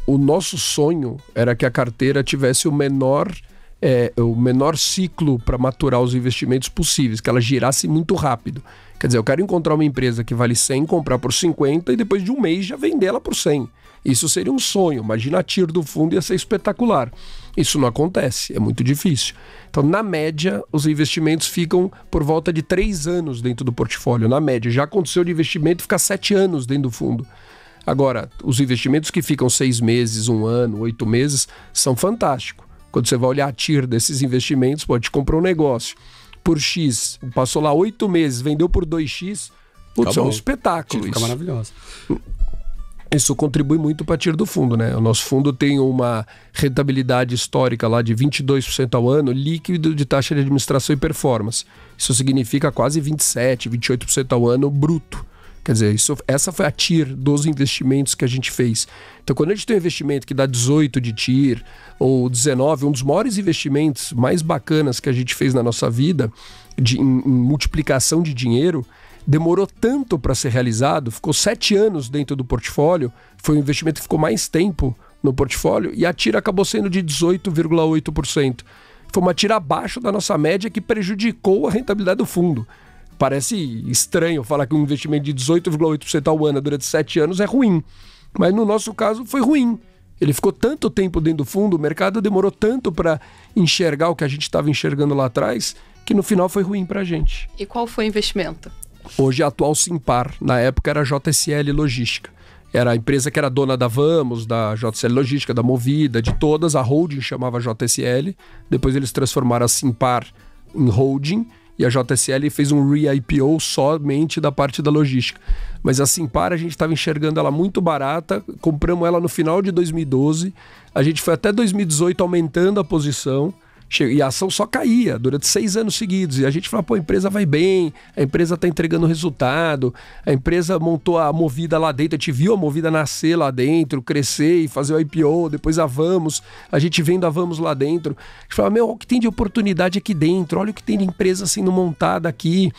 O nosso sonho era que a carteira tivesse o menor ciclo para maturar os investimentos possíveis, que ela girasse muito rápido. Quer dizer, eu quero encontrar uma empresa que vale 100, comprar por 50 e depois de um mês já vender ela por 100. Isso seria um sonho. Imagina a TIR do fundo, ia ser espetacular. Isso não acontece, é muito difícil. Então, na média, os investimentos ficam por volta de 3 anos dentro do portfólio, na média. Já aconteceu de investimento ficar 7 anos dentro do fundo. Agora, os investimentos que ficam 6 meses, 1 ano, 8 meses, são fantásticos. Quando você vai olhar a TIR desses investimentos, pode comprar um negócio por X, passou lá 8 meses, vendeu por 2X, putz, é um espetáculo. Fica maravilhoso. Isso contribui muito para a TIR do fundo, né? O nosso fundo tem uma rentabilidade histórica lá de 22% ao ano, líquido de taxa de administração e performance. Isso significa quase 27%, 28% ao ano bruto. Quer dizer, essa foi a TIR dos investimentos que a gente fez. Então, quando a gente tem um investimento que dá 18 de TIR ou 19, um dos maiores investimentos mais bacanas que a gente fez na nossa vida, em multiplicação de dinheiro, demorou tanto para ser realizado, ficou 7 anos dentro do portfólio, foi um investimento que ficou mais tempo no portfólio e a TIR acabou sendo de 18,8%. Foi uma TIR abaixo da nossa média que prejudicou a rentabilidade do fundo. Parece estranho falar que um investimento de 18,8% ao ano durante 7 anos é ruim. Mas no nosso caso foi ruim. Ele ficou tanto tempo dentro do fundo, o mercado demorou tanto para enxergar o que a gente estava enxergando lá atrás, que no final foi ruim para a gente. E qual foi o investimento? Hoje é a atual Simpar. Na época era a JSL Logística. Era a empresa que era dona da Vamos, da JSL Logística, da Movida, de todas. A holding chamava JSL. Depois eles transformaram a Simpar em holding. E a JSL fez um re-IPO somente da parte da logística. Mas a Simpar, a gente estava enxergando ela muito barata, compramos ela no final de 2012, a gente foi até 2018 aumentando a posição, e a ação só caía durante 6 anos seguidos. E a gente falou, pô, a empresa vai bem, a empresa está entregando resultado, a empresa montou a Movida lá dentro, a gente viu a Movida nascer lá dentro, crescer e fazer o IPO, depois a Vamos, a gente vendo a Vamos lá dentro. A gente falou, meu, olha o que tem de oportunidade aqui dentro, olha o que tem de empresa sendo montada aqui.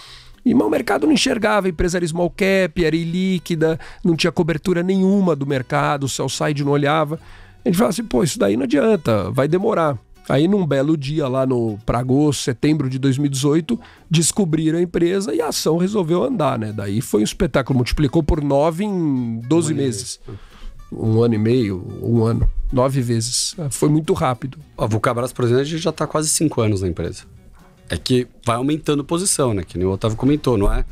E o mercado não enxergava, a empresa era small cap, era ilíquida, não tinha cobertura nenhuma do mercado, o sell side não olhava. A gente falava assim, pô, isso daí não adianta, vai demorar. Aí, num belo dia, lá para agosto, setembro de 2018, descobriram a empresa e a ação resolveu andar, né? Daí foi um espetáculo, multiplicou por 9 em 12 meses. 1 ano e meio, 1 ano, 9 vezes. Foi muito rápido. A Vulcabras, por exemplo, a gente já está quase 5 anos na empresa. É que vai aumentando posição, né? Que nem o Otávio comentou, não é?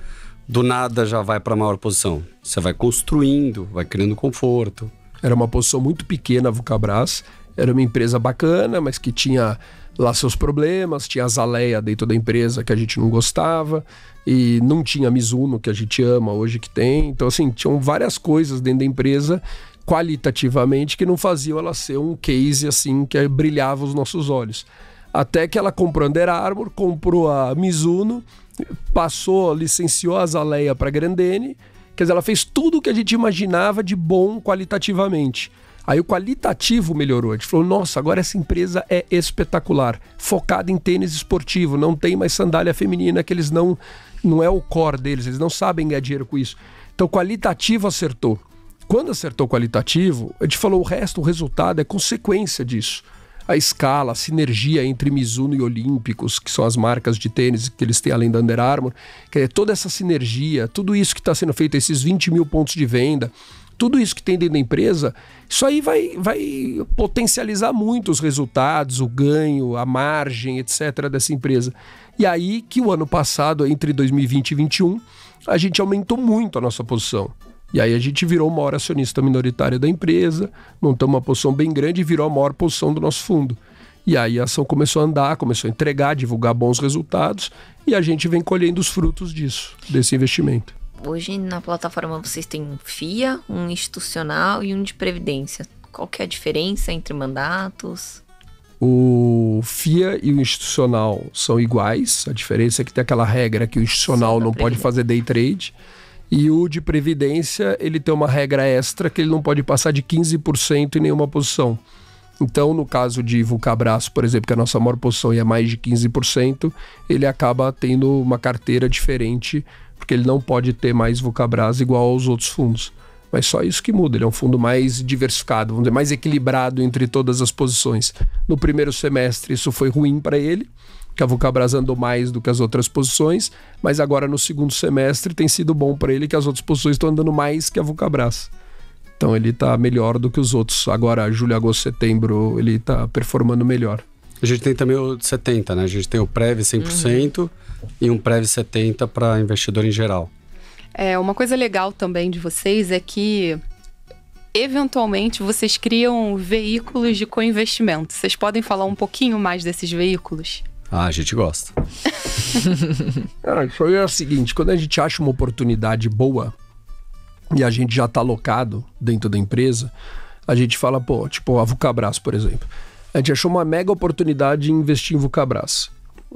Do nada já vai para a maior posição. Você vai construindo, vai criando conforto. Era uma posição muito pequena a Vulcabras. Era uma empresa bacana, mas que tinha lá seus problemas, tinha a Zaleia dentro da empresa que a gente não gostava, e não tinha a Mizuno, que a gente ama hoje que tem. Então, assim, tinham várias coisas dentro da empresa, qualitativamente, que não faziam ela ser um case, assim, que brilhava os nossos olhos. Até que ela comprou a Under Armour, comprou a Mizuno, licenciou a Zaleia para a Grendene, quer dizer, ela fez tudo o que a gente imaginava de bom qualitativamente. Aí o qualitativo melhorou. A gente falou, nossa, agora essa empresa é espetacular. Focada em tênis esportivo. Não tem mais sandália feminina, que eles não é o core deles. Eles não sabem ganhar dinheiro com isso. Então o qualitativo acertou. Quando acertou o qualitativo, a gente falou, o resultado é consequência disso. A escala, a sinergia entre Mizuno e Olímpicos, que são as marcas de tênis que eles têm além da Under Armour. Toda essa sinergia, tudo isso que está sendo feito, esses 20 mil pontos de venda, tudo isso que tem dentro da empresa, isso aí vai potencializar muito os resultados, o ganho, a margem, etc. dessa empresa. E aí que o ano passado, entre 2020 e 2021, a gente aumentou muito a nossa posição. E aí a gente virou o maior acionista minoritário da empresa, montamos uma posição bem grande e virou a maior posição do nosso fundo. E aí a ação começou a andar, começou a entregar, divulgar bons resultados, e a gente vem colhendo os frutos disso, desse investimento. Hoje na plataforma vocês têm um FIA, um institucional e um de previdência. Qual que é a diferença entre mandatos? O FIA e o institucional são iguais. A diferença é que tem aquela regra que o institucional não pode fazer day trade E o de previdência, ele tem uma regra extra que ele não pode passar de 15% em nenhuma posição. Então, no caso de Vulcabras, por exemplo, que a nossa maior posição é mais de 15%, ele acaba tendo uma carteira diferente, porque ele não pode ter mais Vulcabras igual aos outros fundos. Mas só isso que muda, ele é um fundo mais diversificado, vamos dizer, mais equilibrado entre todas as posições. No primeiro semestre isso foi ruim para ele, que a Vulcabras andou mais do que as outras posições, mas agora no segundo semestre tem sido bom para ele que as outras posições estão andando mais que a Vulcabras. Então ele está melhor do que os outros. Agora, julho, agosto, setembro, ele está performando melhor. A gente tem também o 70, né? A gente tem o Prev 100% e um Prev 70 para investidor em geral. Uma coisa legal também de vocês é que, eventualmente, vocês criam veículos de co-investimento. Vocês podem falar um pouquinho mais desses veículos? A gente gosta. Isso aí é o seguinte, quando a gente acha uma oportunidade boa e a gente já está alocado dentro da empresa, a gente fala, tipo a Vulcabras, por exemplo. A gente achou uma mega oportunidade em investir em Vulcabras.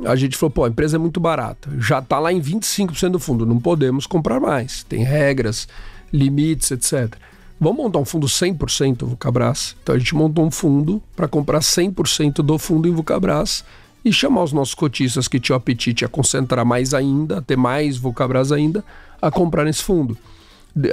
A gente falou, a empresa é muito barata, já está lá em 25% do fundo, não podemos comprar mais, tem regras, limites, etc. Vamos montar um fundo 100% Vulcabras? Então a gente montou um fundo para comprar 100% do fundo em Vulcabras e chamar os nossos cotistas que tinham apetite a concentrar mais ainda, a ter mais Vulcabras ainda, a comprar nesse fundo.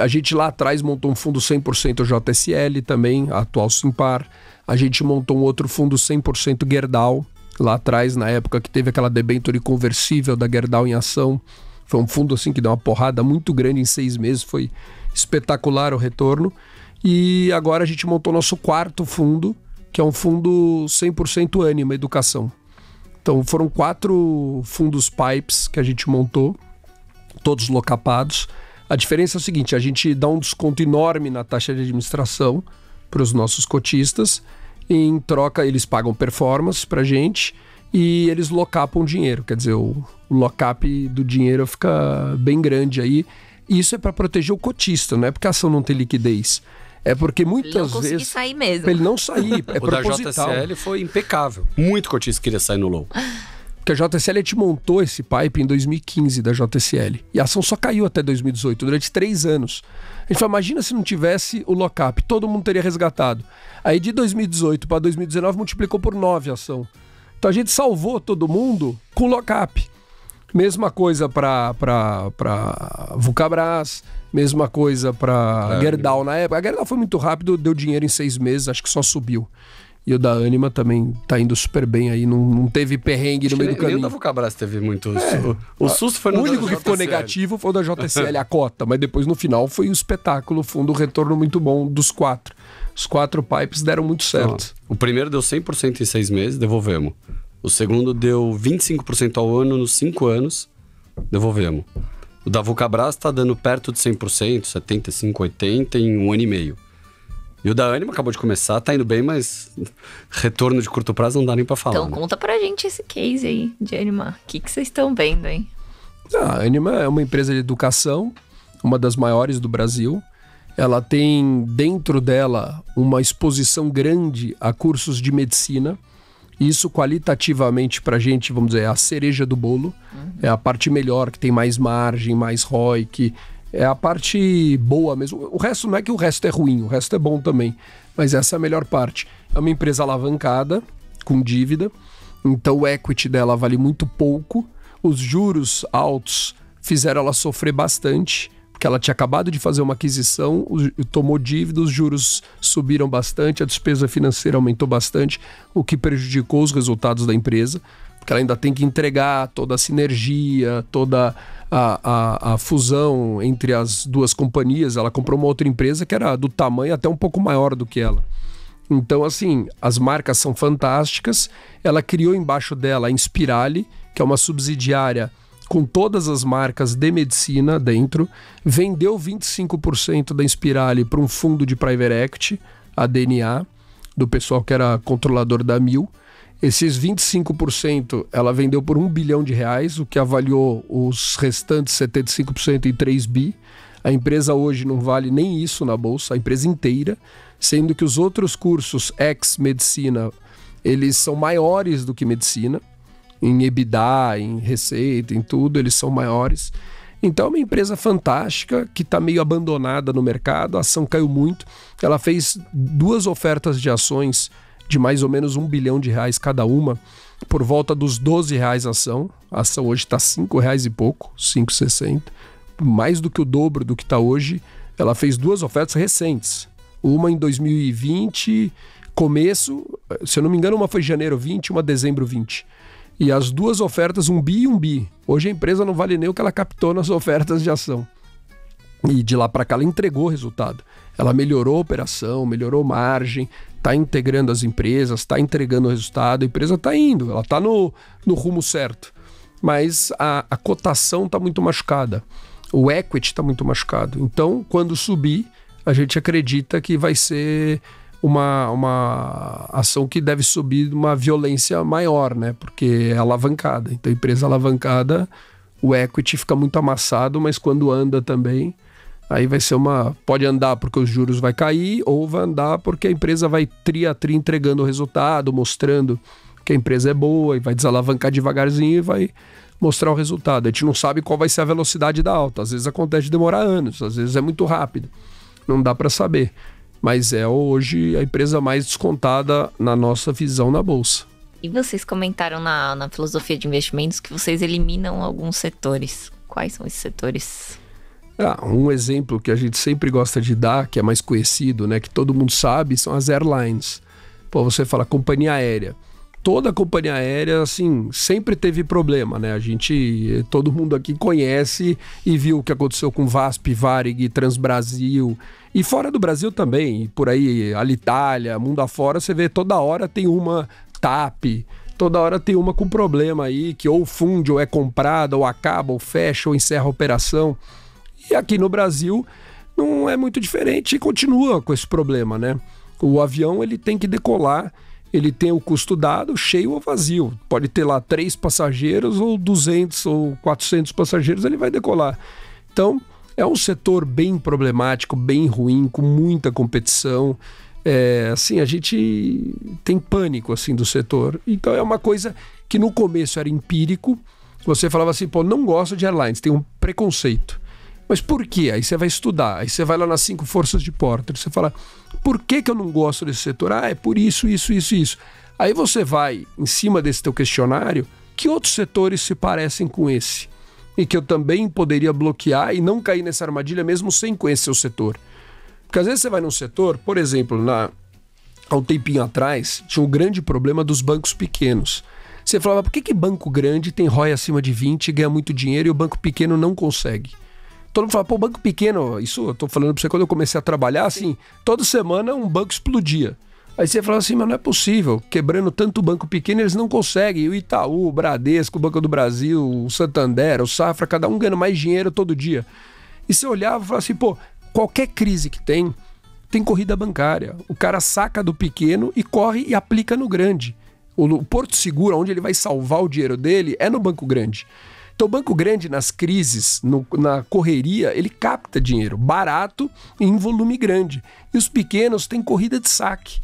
A gente lá atrás montou um fundo 100% JSL também, a atual Simpar. A gente montou um outro fundo 100% Gerdau, lá atrás, na época que teve aquela debênture conversível da Gerdau em ação. Foi um fundo assim que deu uma porrada muito grande em 6 meses, foi espetacular o retorno. E agora a gente montou nosso quarto fundo, que é um fundo 100% Ânima Educação. Então foram 4 fundos Pipes que a gente montou, todos locapados. A diferença é o seguinte, a gente dá um desconto enorme na taxa de administração para os nossos cotistas. Em troca, eles pagam performance para a gente e eles locapam dinheiro. Quer dizer, o lockup do dinheiro fica bem grande aí. E isso é para proteger o cotista, não é porque a ação não tem liquidez. É porque muitas vezes... Ele não sair mesmo. Pra ele não sair, é proposital. O da JSL foi impecável. Muito cotista queria sair no low. Porque a JSL, a gente montou esse pipe em 2015 da JSL. E a ação só caiu até 2018, durante 3 anos. A gente falou, imagina se não tivesse o lockup, todo mundo teria resgatado. Aí de 2018 para 2019 multiplicou por 9 a ação. Então a gente salvou todo mundo com lockup. Mesma coisa para Vulcabras, mesma coisa para Gerdau na época. A Gerdau foi muito rápido, deu dinheiro em 6 meses, acho que só subiu. E o da Ânima também tá indo super bem aí, não teve perrengue no meio do caminho. Nem o da Vulcabras teve muito... O susto foi no O único que ficou negativo foi o da JSL, a cota, mas depois no final foi um espetáculo, foi um retorno muito bom dos 4. Os 4 pipes deram muito certo. O primeiro deu 100% em 6 meses, devolvemos. O segundo deu 25% ao ano nos 5 anos, devolvemos. O da Vulcabras tá dando perto de 100%, 75, 80 em 1 ano e meio. E o da Ânima acabou de começar, tá indo bem, mas retorno de curto prazo não dá nem pra falar. Então conta pra gente esse case aí de Ânima. O que vocês estão vendo, hein? A Ânima é uma empresa de educação, uma das maiores do Brasil. Ela tem dentro dela uma exposição grande a cursos de medicina. Isso qualitativamente pra gente, vamos dizer, é a cereja do bolo. É a parte melhor, que tem mais margem, mais ROI, que... É a parte boa mesmo. O resto não é que o resto é ruim, o resto é bom também. Mas essa é a melhor parte. É uma empresa alavancada, com dívida. Então o equity dela vale muito pouco. Os juros altos fizeram ela sofrer bastante. Porque ela tinha acabado de fazer uma aquisição, tomou dívida, os juros subiram bastante, a despesa financeira aumentou bastante, o que prejudicou os resultados da empresa. Porque ela ainda tem que entregar toda a sinergia, toda a fusão entre as duas companhias. Ela comprou uma outra empresa que era do tamanho até um pouco maior do que ela. Então, assim, as marcas são fantásticas. Ela criou embaixo dela a Inspirali, que é uma subsidiária com todas as marcas de medicina dentro. Vendeu 25% da Inspirali para um fundo de private equity, a DNA, do pessoal que era controlador da Mil. Esses 25% ela vendeu por R$1 bilhão, o que avaliou os restantes 75% em 3 bi. A empresa hoje não vale nem isso na bolsa, a empresa inteira, sendo que os outros cursos ex-medicina, eles são maiores do que medicina, em EBITDA, em receita, em tudo, eles são maiores. Então é uma empresa fantástica que está meio abandonada no mercado, a ação caiu muito. Ela fez 2 ofertas de ações de mais ou menos R$1 bilhão cada uma, por volta dos R$12 a ação. A ação hoje está R$5 e pouco, R$5,60, mais do que o dobro do que está hoje. Ela fez 2 ofertas recentes, uma em 2020, começo, se eu não me engano, uma foi janeiro 20, uma dezembro 20. E as 2 ofertas, 1 bi e 1 bi. Hoje a empresa não vale nem o que ela captou nas ofertas de ação. E de lá para cá ela entregou o resultado. Ela melhorou a operação, melhorou margem, está integrando as empresas, está entregando o resultado, a empresa está indo, ela está no rumo certo. Mas a cotação está muito machucada, o equity está muito machucado. Então, quando subir, a gente acredita que vai ser uma ação que deve subir uma violência maior, né? Porque é alavancada. Então, a empresa alavancada, o equity fica muito amassado, mas quando anda também, aí vai ser pode andar porque os juros vai cair, ou vai andar porque a empresa vai tri a tri entregando o resultado, mostrando que a empresa é boa, e vai desalavancar devagarzinho e vai mostrar o resultado. A gente não sabe qual vai ser a velocidade da alta. Às vezes acontece de demorar anos, às vezes é muito rápido. Não dá para saber. Mas é hoje a empresa mais descontada na nossa visão na Bolsa. E vocês comentaram na filosofia de investimentos que vocês eliminam alguns setores. Quais são esses setores? Um exemplo que a gente sempre gosta de dar, que é mais conhecido, né, que todo mundo sabe, são as airlines. Pô, você fala companhia aérea. Toda companhia aérea, assim, sempre teve problema, né? Todo mundo aqui conhece e viu o que aconteceu com VASP, Varig, Transbrasil. E fora do Brasil também, por aí, Alitalia, mundo afora, você vê toda hora tem uma TAP, toda hora tem uma com problema aí, que ou funde, ou é comprada, ou acaba, ou fecha, ou encerra a operação. E aqui no Brasil não é muito diferente e continua com esse problema, né? O avião, ele tem que decolar, ele tem o custo dado, cheio ou vazio. Pode ter lá 3 passageiros ou 200 ou 400 passageiros, ele vai decolar. Então, é um setor bem problemático, bem ruim, com muita competição. Assim, a gente tem pânico assim, do setor. Então, é uma coisa que no começo era empírico. Você falava assim, pô, não gosto de airlines, tem um preconceito. Mas por quê? Aí você vai estudar, aí você vai lá nas 5 forças de Porter, você fala, por que eu não gosto desse setor? É por isso. Aí você vai, em cima desse teu questionário, que outros setores se parecem com esse? E que eu também poderia bloquear e não cair nessa armadilha mesmo sem conhecer o setor. Porque às vezes você vai num setor, por exemplo, há um tempinho atrás, tinha um grande problema dos bancos pequenos. Você falava, por que banco grande tem ROI acima de 20 e ganha muito dinheiro e o banco pequeno não consegue? Todo mundo fala, pô, banco pequeno, isso eu tô falando pra você, quando eu comecei a trabalhar, assim, toda semana um banco explodia. Aí você fala assim, mas não é possível, quebrando tanto banco pequeno, eles não conseguem. O Itaú, o Bradesco, o Banco do Brasil, o Santander, o Safra, cada um ganhando mais dinheiro todo dia. E você olhava e falava assim, pô, qualquer crise que tem corrida bancária. O cara saca do pequeno e corre e aplica no grande. O Porto Seguro, onde ele vai salvar o dinheiro dele, é no banco grande. Então o banco grande nas crises, na correria, ele capta dinheiro barato e em volume grande. E os pequenos têm corrida de saque.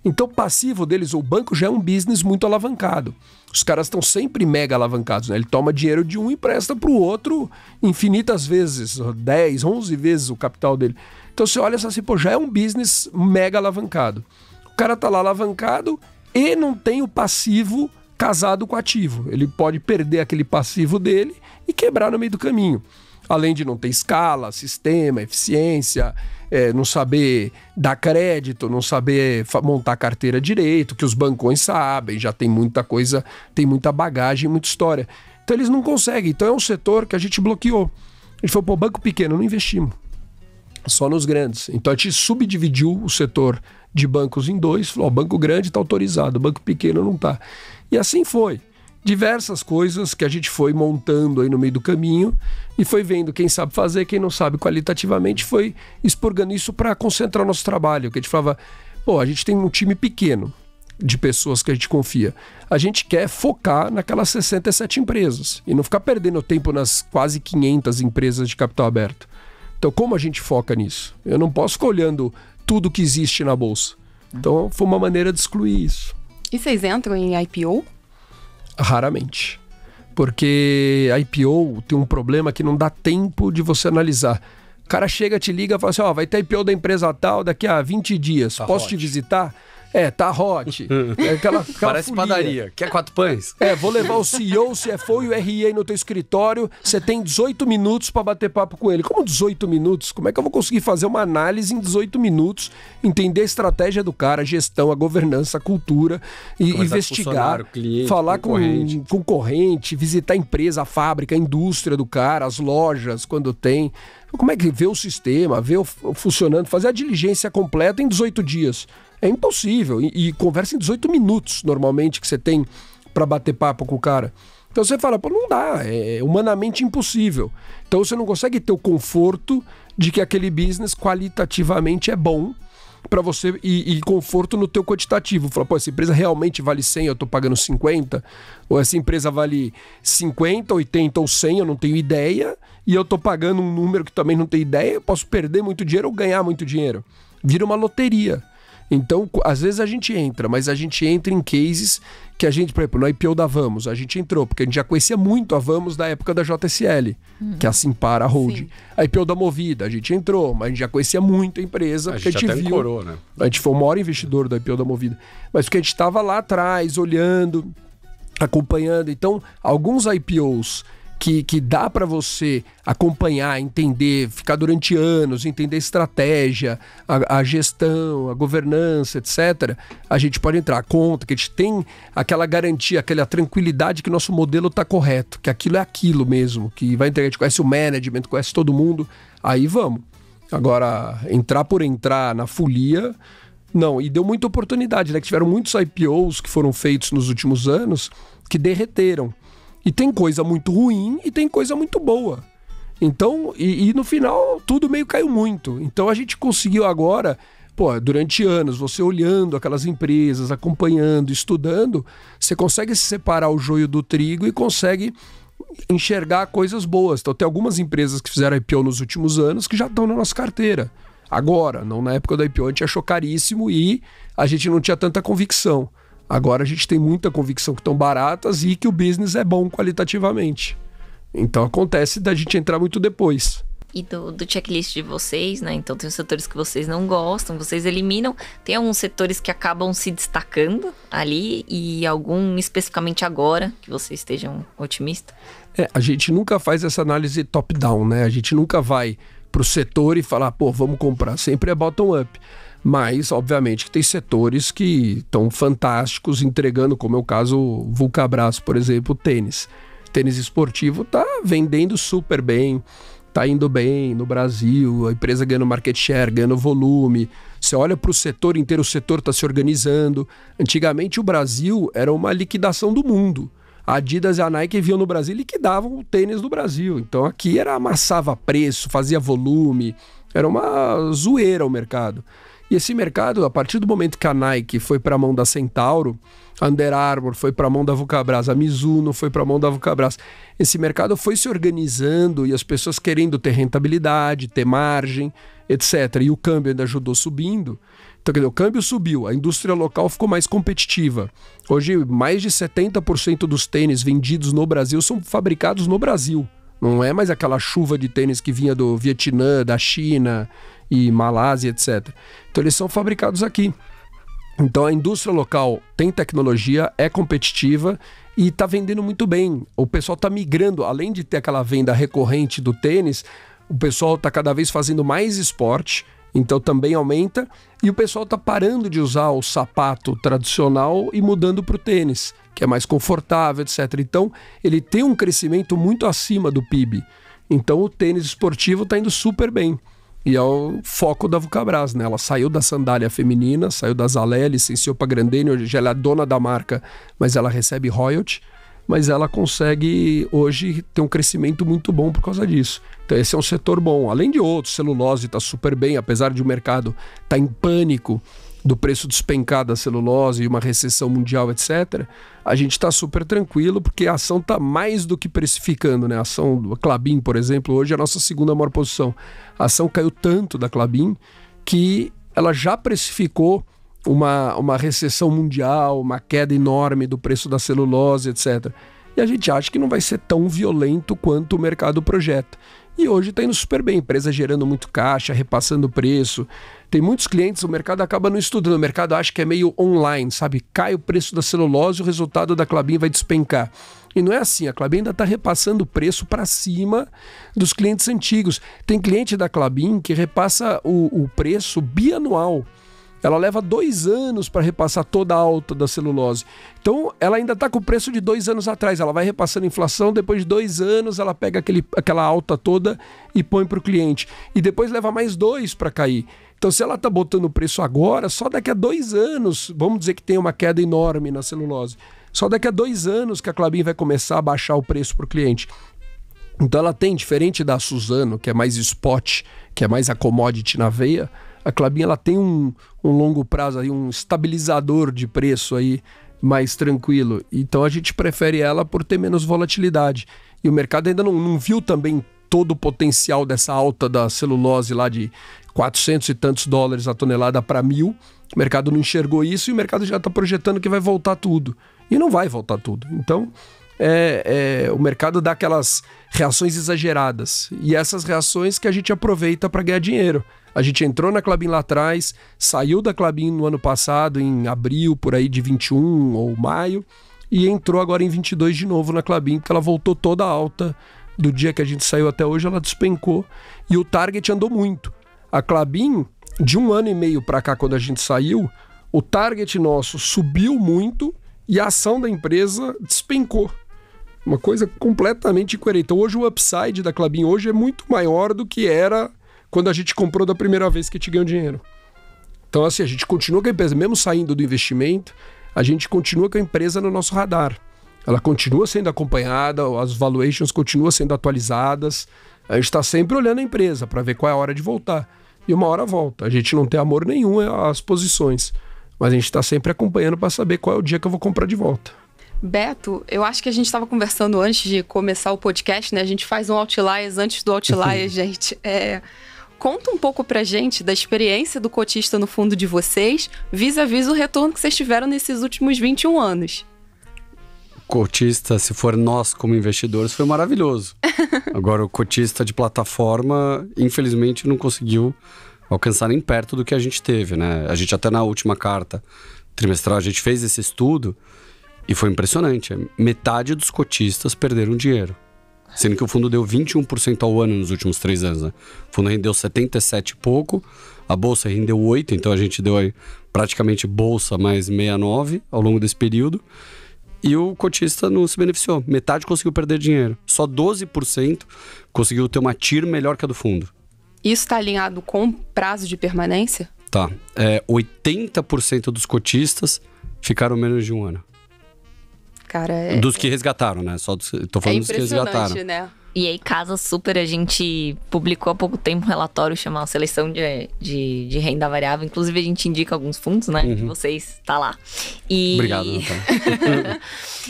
Então o passivo deles, o banco já é um business muito alavancado. Os caras estão sempre mega alavancados, né? Ele toma dinheiro de um e empresta para o outro infinitas vezes, 10, 11 vezes o capital dele. Então você olha assim, pô, já é um business mega alavancado. O cara tá lá alavancado e não tem o passivo casado com o ativo. Ele pode perder aquele passivo dele e quebrar no meio do caminho. Além de não ter escala, sistema, eficiência, não saber dar crédito, não saber montar carteira direito, que os bancões sabem, já tem muita coisa, tem muita bagagem, muita história. Então eles não conseguem. Então é um setor que a gente bloqueou. A gente falou, pô, banco pequeno, não investimos. Só nos grandes. Então a gente subdividiu o setor de bancos em 2, falou, banco grande está autorizado, banco pequeno não está. E assim foi. Diversas coisas que a gente foi montando aí no meio do caminho e foi vendo quem sabe fazer, quem não sabe qualitativamente, foi expurgando isso para concentrar o nosso trabalho. Que a gente falava, pô, a gente tem um time pequeno de pessoas que a gente confia. A gente quer focar naquelas 67 empresas e não ficar perdendo tempo nas quase 500 empresas de capital aberto. Então, como a gente foca nisso? Eu não posso ficar olhando tudo que existe na Bolsa. Então, foi uma maneira de excluir isso. E vocês entram em IPO? Raramente. Porque a IPO tem um problema que não dá tempo de você analisar. O cara chega, te liga e fala assim, vai ter IPO da empresa tal daqui a 20 dias. Tá Posso hot. te visitar? Tá hot. Aquela Parece folia. padaria. Quer 4 pães? Vou levar o CEO, o CFO e o RA no teu escritório. Você tem 18 minutos para bater papo com ele. Como 18 minutos? Como é que eu vou conseguir fazer uma análise em 18 minutos, entender a estratégia do cara, a gestão, a governança, a cultura, e investigar, cliente, falar com concorrente, visitar a empresa, a fábrica, a indústria do cara, as lojas, quando tem. Como é que vê o sistema, vê o funcionando, fazer a diligência completa em 18 dias. É impossível. E conversa em 18 minutos, normalmente, que você tem para bater papo com o cara. Então você fala, não dá, é humanamente impossível. Então você não consegue ter o conforto de que aquele business qualitativamente é bom para você e conforto no teu quantitativo. Fala, essa empresa realmente vale 100, eu tô pagando 50? Ou essa empresa vale 50, 80 ou 100, eu não tenho ideia, e eu tô pagando um número que também não tenho ideia, eu posso perder muito dinheiro ou ganhar muito dinheiro. Vira uma loteria. Então, às vezes a gente entra, mas a gente entra em cases que a gente, por exemplo, no IPO da Vamos, a gente entrou, porque a gente já conhecia muito a Vamos da época da JSL, que é a Simpara Hold. A IPO da Movida, a gente entrou, mas a gente já conhecia muito a empresa, porque a gente viu. Ancorou, né? A gente foi o maior investidor da IPO da Movida. Mas porque a gente estava lá atrás, olhando, acompanhando. Então, alguns IPOs que dá para você acompanhar, entender, ficar durante anos, entender a estratégia, a gestão, a governança, etc., a gente pode entrar. Conta que a gente tem aquela garantia, aquela tranquilidade que o nosso modelo está correto, que aquilo é aquilo mesmo, que vai entregar, a gente conhece o management, conhece todo mundo, aí vamos. Agora, entrar por entrar na folia, não. E deu muita oportunidade, né? Que tiveram muitos IPOs que foram feitos nos últimos anos que derreteram. E tem coisa muito ruim e tem coisa muito boa. Então, e no final, tudo meio caiu muito. Então, a gente conseguiu agora, durante anos, você olhando aquelas empresas, acompanhando, estudando, você consegue se separar o joio do trigo e consegue enxergar coisas boas. Então, tem algumas empresas que fizeram IPO nos últimos anos que já estão na nossa carteira. Agora, não na época do IPO, a gente achou caríssimo e a gente não tinha tanta convicção. Agora a gente tem muita convicção que estão baratas e que o business é bom qualitativamente. Então acontece da gente entrar muito depois. E do checklist de vocês, né? Então tem os setores que vocês não gostam, vocês eliminam. Tem alguns setores que acabam se destacando ali e algum especificamente agora que vocês estejam otimistas? A gente nunca faz essa análise top-down, né? A gente nunca vai pro setor e falar, vamos comprar. Sempre é bottom-up. Mas, obviamente, que tem setores que estão fantásticos, entregando, como é o caso Vulcabras, por exemplo, tênis. Tênis esportivo está vendendo super bem, está indo bem no Brasil, a empresa ganhando market share, ganhando volume. Você olha para o setor inteiro, o setor está se organizando. Antigamente, o Brasil era uma liquidação do mundo. A Adidas e a Nike vinham no Brasil e liquidavam o tênis do Brasil. Então, aqui amassava preço, fazia volume, era uma zoeira o mercado. E esse mercado, a partir do momento que a Nike foi para a mão da Centauro, a Under Armour foi para a mão da Vulcabras, a Mizuno foi para a mão da Vulcabras, esse mercado foi se organizando e as pessoas querendo ter rentabilidade, ter margem, etc. E o câmbio ainda ajudou subindo. Então, quer dizer, o câmbio subiu, a indústria local ficou mais competitiva. Hoje, mais de 70% dos tênis vendidos no Brasil são fabricados no Brasil. Não é mais aquela chuva de tênis que vinha do Vietnã, da China e Malásia, etc. Então eles são fabricados aqui. Então a indústria local tem tecnologia, é competitiva e está vendendo muito bem. O pessoal está migrando, além de ter aquela venda recorrente do tênis, o pessoal está cada vez fazendo mais esporte, então também aumenta, e o pessoal está parando de usar o sapato tradicional e mudando para o tênis, que é mais confortável, etc. Então ele tem um crescimento muito acima do PIB. Então o tênis esportivo está indo super bem. E é o foco da Vulcabras, né? Ela saiu da sandália feminina, saiu da Zalé, licenciou para Grandene, hoje ela é dona da marca, mas ela recebe royalty, mas ela consegue hoje ter um crescimento muito bom por causa disso. Então esse é um setor bom, além de outros, celulose está super bem, apesar de o mercado estar em pânico do preço despencar da celulose e uma recessão mundial, etc., a gente está super tranquilo, porque a ação está mais do que precificando, né? A ação do Klabin, por exemplo, hoje é a nossa segunda maior posição. A ação caiu tanto da Klabin que ela já precificou uma recessão mundial, uma queda enorme do preço da celulose, etc. e a gente acha que não vai ser tão violento quanto o mercado projeta. E hoje está indo super bem, empresa gerando muito caixa, repassando preço. Tem muitos clientes, o mercado acaba não estudando, o mercado acha que é meio online, sabe? Cai o preço da celulose, o resultado da Klabin vai despencar. E não é assim, a Klabin ainda está repassando o preço para cima dos clientes antigos. Tem cliente da Klabin que repassa o preço bianual. Ela leva 2 anos para repassar toda a alta da celulose. Então, ela ainda está com o preço de 2 anos atrás. Ela vai repassando a inflação, depois de 2 anos ela pega aquela alta toda e põe para o cliente. E depois leva mais 2 para cair. Então, se ela está botando o preço agora, só daqui a 2 anos, vamos dizer que tem uma queda enorme na celulose, só daqui a 2 anos que a Klabin vai começar a baixar o preço para o cliente. Então, ela tem, diferente da Suzano, que é mais spot, que é mais a commodity na veia, a Klabin ela tem um longo prazo, aí, um estabilizador de preço aí mais tranquilo. Então a gente prefere ela por ter menos volatilidade. E o mercado ainda não viu também todo o potencial dessa alta da celulose lá de 400 e tantos dólares a tonelada para 1.000. O mercado não enxergou isso e o mercado já está projetando que vai voltar tudo. E não vai voltar tudo. Então o mercado dá aquelas reações exageradas. E essas reações que a gente aproveita para ganhar dinheiro. A gente entrou na Klabin lá atrás, saiu da Klabin no ano passado, em abril, por aí de 21 ou maio, e entrou agora em 22 de novo na Klabin, porque ela voltou toda alta do dia que a gente saiu até hoje, ela despencou, e o target andou muito. A Klabin, de 1 ano e meio para cá, quando a gente saiu, o target nosso subiu muito e a ação da empresa despencou. Uma coisa completamente incoerente. Então, hoje o upside da Klabin hoje é muito maior do que era quando a gente comprou da primeira vez que a gente ganhou dinheiro. Então, assim, a gente continua com a empresa, mesmo saindo do investimento, a gente continua com a empresa no nosso radar. Ela continua sendo acompanhada, as valuations continuam sendo atualizadas, a gente está sempre olhando a empresa para ver qual é a hora de voltar. E uma hora volta. A gente não tem amor nenhum às posições, mas a gente está sempre acompanhando para saber qual é o dia que eu vou comprar de volta. Beto, eu acho que a gente estava conversando antes de começar o podcast, né? A gente faz um Outliers antes do Outliers, gente. Conta um pouco pra gente da experiência do cotista no fundo de vocês, vis-a-vis o retorno que vocês tiveram nesses últimos 21 anos. Cotista, se for nós como investidores, foi maravilhoso. Agora, o cotista de plataforma, infelizmente, não conseguiu alcançar nem perto do que a gente teve, né? A gente até na última carta trimestral, a gente fez esse estudo e foi impressionante. Metade dos cotistas perderam dinheiro. Sendo que o fundo deu 21% ao ano nos últimos 3 anos, né? O fundo rendeu 77 e pouco, a bolsa rendeu 8, então a gente deu aí praticamente bolsa mais 69 ao longo desse período. E o cotista não se beneficiou. Metade conseguiu perder dinheiro. Só 12% conseguiu ter uma TIR melhor que a do fundo. Isso está alinhado com prazo de permanência? Tá. 80% dos cotistas ficaram menos de 1 ano. Cara, dos que resgataram, né? Tô falando dos que resgataram. Né? E aí, casa super, a gente publicou há pouco tempo um relatório chamado Seleção de Renda Variável. Inclusive, a gente indica alguns fundos, né? Que vocês tá lá. Obrigado, Natália.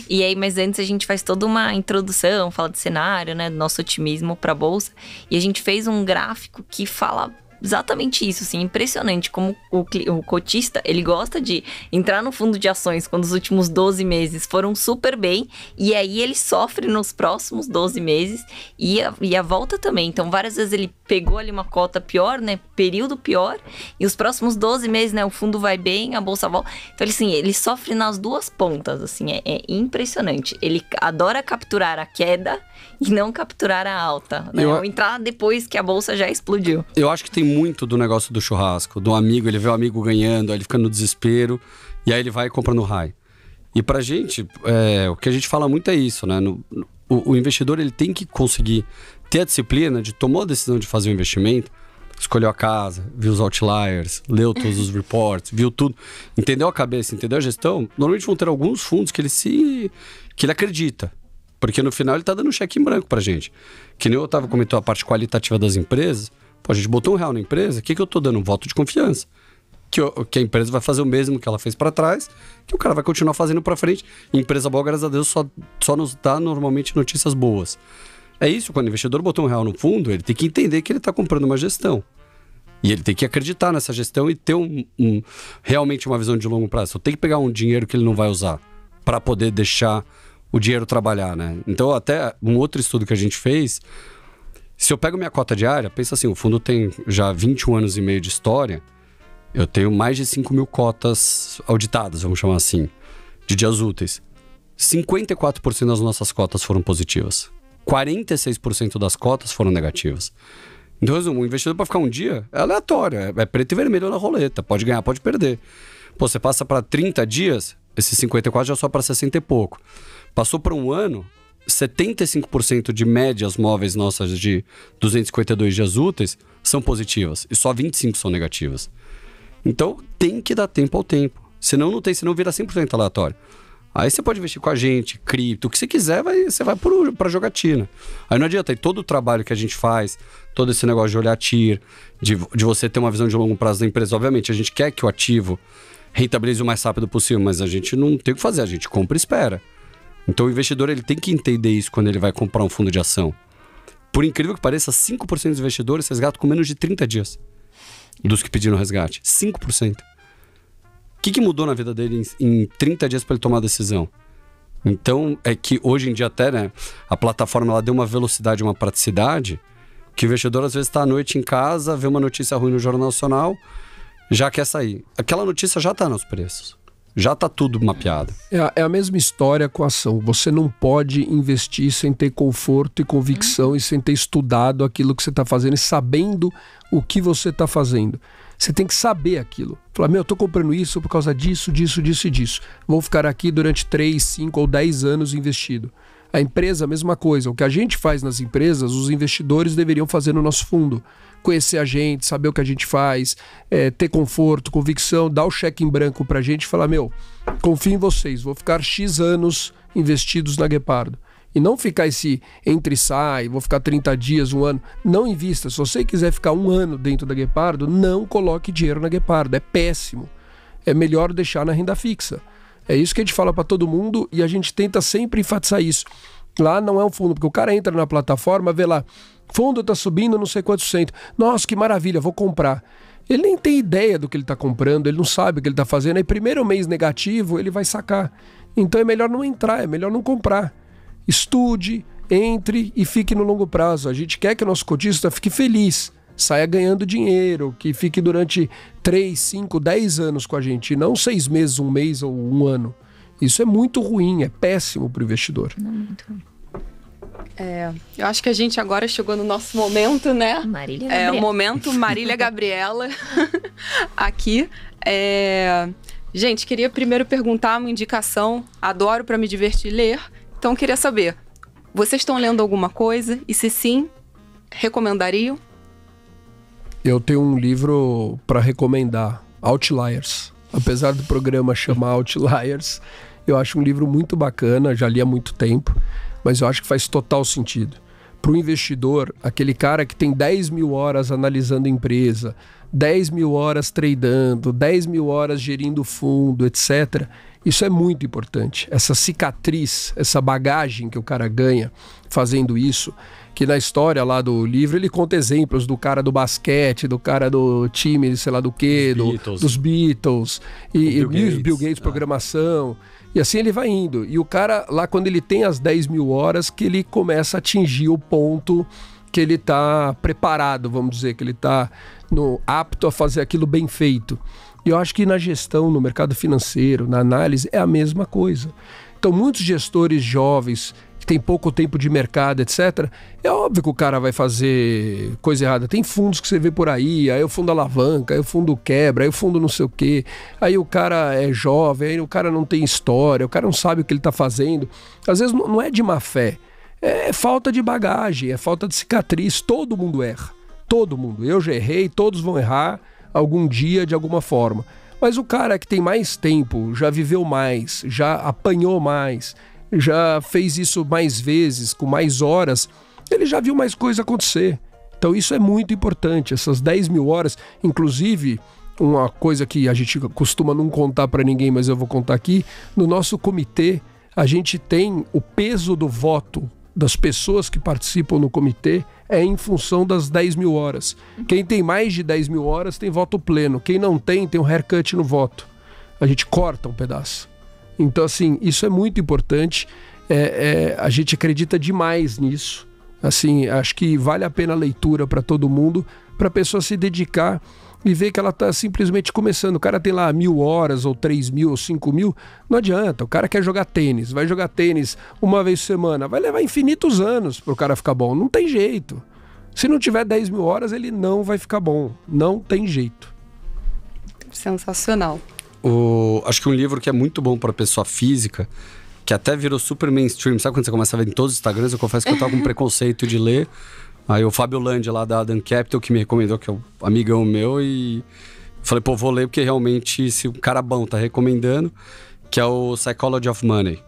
E aí, mas antes a gente faz toda uma introdução, fala de cenário, né? Do nosso otimismo pra Bolsa. E a gente fez um gráfico que fala exatamente isso, assim, impressionante como o cotista, ele gosta de entrar no fundo de ações quando os últimos 12 meses foram super bem, e aí ele sofre nos próximos 12 meses e a volta também. Então, várias vezes ele pegou ali uma cota pior, né, período pior, e os próximos 12 meses, né, o fundo vai bem, a bolsa volta. Então, assim, ele sofre nas duas pontas, assim, é impressionante. Ele adora capturar a queda e não capturar a alta, né? Ou entrar depois que a bolsa já explodiu. Eu acho que tem muito do negócio do churrasco, do amigo, ele vê o amigo ganhando, aí ele fica no desespero, e aí ele vai e compra no high. E pra gente, o que a gente fala muito é isso, né? O investidor, ele tem que conseguir ter a disciplina de tomar a decisão de fazer o investimento, escolheu a casa, viu os outliers, leu todos os reports, viu tudo, entendeu a cabeça, entendeu a gestão. Normalmente vão ter alguns fundos que ele acredita. Porque no final ele tá dando um cheque em branco pra gente. Que nem o Otávio comentou a parte qualitativa das empresas. Pô, a gente botou R$1 na empresa, o que eu tô dando? Um voto de confiança. Que a empresa vai fazer o mesmo que ela fez pra trás, que o cara vai continuar fazendo pra frente. E empresa boa, graças a Deus, só nos dá normalmente notícias boas. É isso, quando o investidor botou R$1 no fundo, ele tem que entender que ele tá comprando uma gestão. E ele tem que acreditar nessa gestão e ter realmente uma visão de longo prazo. Então, tem que pegar um dinheiro que ele não vai usar pra poder deixar o dinheiro trabalhar, né? Então, até um outro estudo que a gente fez, se eu pego minha cota diária, pensa assim, o fundo tem já 21 anos e meio de história, eu tenho mais de 5 mil cotas auditadas, vamos chamar assim, de dias úteis. 54% das nossas cotas foram positivas. 46% das cotas foram negativas. Então, resumo, o investidor para ficar um dia é aleatório, é preto e vermelho na roleta, pode ganhar, pode perder. Pô, você passa para 30 dias, esses 54 já só para 60 e pouco. Passou para um ano, 75% de médias móveis nossas de 252 dias úteis são positivas e só 25 são negativas. Então, tem que dar tempo ao tempo. Senão não tem, senão vira 100% aleatório. Aí você pode investir com a gente, cripto, o que você quiser, você vai pra jogatina. Aí não adianta, aí todo o trabalho que a gente faz, todo esse negócio de olhar TIR, de você ter uma visão de longo prazo da empresa. Obviamente, a gente quer que o ativo rentabilize o mais rápido possível, mas a gente não tem o que fazer, a gente compra e espera. Então o investidor ele tem que entender isso quando ele vai comprar um fundo de ação. Por incrível que pareça, 5% dos investidores resgatam com menos de 30 dias dos que pediram resgate. 5%. O que mudou na vida dele em 30 dias para ele tomar a decisão? Então, é que hoje em dia até, né, a plataforma ela deu uma velocidade, uma praticidade, que o investidor às vezes está à noite em casa, vê uma notícia ruim no Jornal Nacional, já quer sair. Aquela notícia já está nos preços. Já está tudo mapeado. É a mesma história com a ação. Você não pode investir sem ter conforto e convicção e sem ter estudado aquilo que você está fazendo e sabendo o que você está fazendo. Você tem que saber aquilo. Falar, eu tô comprando isso por causa disso, disso, disso e disso. Vou ficar aqui durante 3, 5 ou 10 anos investido. A empresa, a mesma coisa. O que a gente faz nas empresas, os investidores deveriam fazer no nosso fundo. Conhecer a gente, saber o que a gente faz, ter conforto, convicção, dar o cheque em branco pra gente e falar, confio em vocês, vou ficar X anos investidos na Guepardo. E não ficar esse entre e sai, vou ficar 30 dias, um ano. Não invista. Se você quiser ficar um ano dentro da Guepardo, não coloque dinheiro na Guepardo. É péssimo. É melhor deixar na renda fixa. É isso que a gente fala para todo mundo e a gente tenta sempre enfatizar isso. Lá não é um fundo, porque o cara entra na plataforma, vê lá, fundo tá subindo não sei quantos por cento. Nossa, que maravilha, vou comprar. Ele nem tem ideia do que ele está comprando, ele não sabe o que ele está fazendo. Aí primeiro mês negativo, ele vai sacar. Então é melhor não entrar, é melhor não comprar. Estude, entre e fique no longo prazo. A gente quer que o nosso cotista fique feliz, saia ganhando dinheiro, que fique durante 3, 5, 10 anos com a gente, e não 6 meses, um mês ou um ano. Isso é muito ruim, é péssimo para o investidor. Não, muito ruim. Eu acho que a gente agora chegou no nosso momento, né? Marília Gabriela. O momento Marília Gabriela aqui. Gente, queria primeiro perguntar uma indicação. Adoro para me divertir ler. Então, queria saber, vocês estão lendo alguma coisa? E se sim, recomendariam? Eu tenho um livro para recomendar, Outliers. Apesar do programa chamar Outliers, eu acho um livro muito bacana, já li há muito tempo, mas eu acho que faz total sentido. Para o investidor, aquele cara que tem 10 mil horas analisando empresa, 10 mil horas tradando, 10 mil horas gerindo fundo, etc., isso é muito importante. Essa cicatriz, essa bagagem que o cara ganha fazendo isso, que na história lá do livro ele conta exemplos do cara do basquete, do cara do time, sei lá do quê, dos Beatles, e Bill Gates, programação, e assim ele vai indo. E o cara lá, quando ele tem as 10 mil horas, que ele começa a atingir o ponto que ele está preparado, vamos dizer, que ele está apto a fazer aquilo bem feito. E eu acho que na gestão, no mercado financeiro, na análise, é a mesma coisa. Então, muitos gestores jovens, que têm pouco tempo de mercado, etc., é óbvio que o cara vai fazer coisa errada. Tem fundos que você vê por aí o fundo alavanca, aí o fundo quebra, aí o fundo não sei o quê, aí o cara é jovem, aí o cara não tem história, o cara não sabe o que ele está fazendo. Às vezes não é de má fé, é falta de bagagem, é falta de cicatriz. Todo mundo erra, todo mundo. Eu já errei, todos vão errar algum dia, de alguma forma. Mas o cara que tem mais tempo, já viveu mais, já apanhou mais, já fez isso mais vezes, com mais horas, ele já viu mais coisa acontecer. Então isso é muito importante, essas 10 mil horas. Inclusive, uma coisa que a gente costuma não contar para ninguém, mas eu vou contar aqui, no nosso comitê, a gente tem o peso do voto das pessoas que participam no comitê é em função das 10 mil horas. Quem tem mais de 10 mil horas tem voto pleno. Quem não tem um haircut no voto. A gente corta um pedaço. Então, assim, isso é muito importante. a gente acredita demais nisso. Assim, acho que vale a pena a leitura para todo mundo, para a pessoa se dedicar e ver que ela está simplesmente começando. O cara tem lá 1.000 horas, ou 3.000, ou 5.000, não adianta. O cara quer jogar tênis, vai jogar tênis uma vez por semana, vai levar infinitos anos para o cara ficar bom. Não tem jeito. Se não tiver 10.000 horas, ele não vai ficar bom. Não tem jeito. Sensacional. Acho que um livro que é muito bom para pessoa física, que até virou super mainstream. Sabe quando você começa a ver em todos os Instagrams? Eu confesso que eu tava com preconceito de ler. Aí o Fábio Landi lá da Adam Capital, que me recomendou, que é um amigão meu, e falei, pô, vou ler porque realmente se um cara bom tá recomendando, que é o Psychology of Money.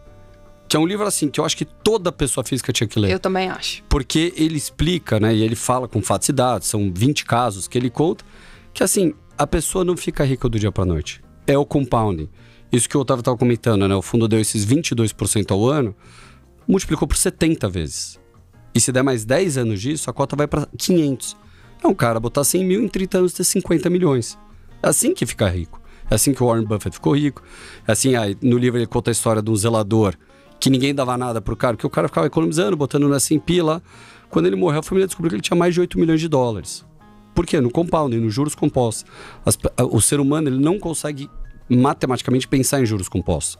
Que é um livro assim, que eu acho que toda pessoa física tinha que ler. Eu também acho. Porque ele explica, né, e ele fala com fatos e dados, são 20 casos que ele conta, que assim, a pessoa não fica rica do dia pra noite. É o compounding. Isso que o Otávio estava comentando, né? O fundo deu esses 22% ao ano, multiplicou por 70 vezes. E se der mais 10 anos disso, a cota vai para 500. É um cara botar 100 mil em 30 anos ter 50 milhões. É assim que fica rico. É assim que o Warren Buffett ficou rico. É assim, no livro ele conta a história de um zelador que ninguém dava nada pro cara, porque o cara ficava economizando, botando no S&P lá. Quando ele morreu, a família descobriu que ele tinha mais de 8 milhões de dólares. Por quê? No compounding, nos juros compostos. O ser humano ele não consegue matematicamente pensar em juros compostos.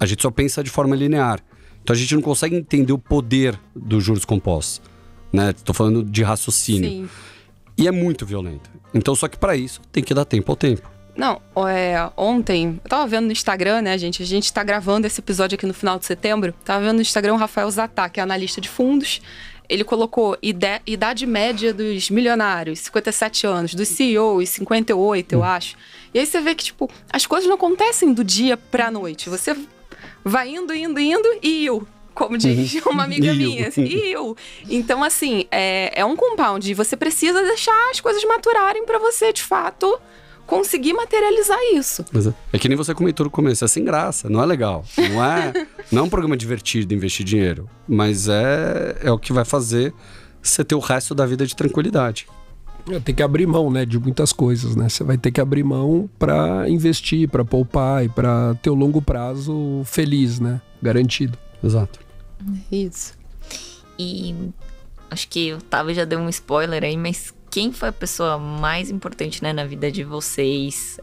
A gente só pensa de forma linear. Então a gente não consegue entender o poder dos juros compostos, né? Estou falando de raciocínio. Sim. E é muito violento. Então só que para isso tem que dar tempo ao tempo. Não, ontem, eu tava vendo no Instagram, né, gente? A gente tá gravando esse episódio aqui no final de setembro. Tava vendo no Instagram o Rafael Zatá, que é analista de fundos. Ele colocou idade média dos milionários, 57 anos, dos CEOs, 58, eu acho. E aí você vê que, tipo, as coisas não acontecem do dia pra noite. Você vai indo, e como diz uma amiga minha, assim, Então, assim, é um compound. E você precisa deixar as coisas maturarem pra você, de fato, conseguir materializar isso. É que nem você comentou no começo, é sem graça, não é legal. Não é um programa divertido investir dinheiro, mas é o que vai fazer você ter o resto da vida de tranquilidade. Tem que abrir mão, né, de muitas coisas, né? Você vai ter que abrir mão para investir, para poupar e para ter o longo prazo feliz, né? Garantido. Exato. Isso. E acho que o Otávio já deu um spoiler aí, mas quem foi a pessoa mais importante, né, na vida de vocês,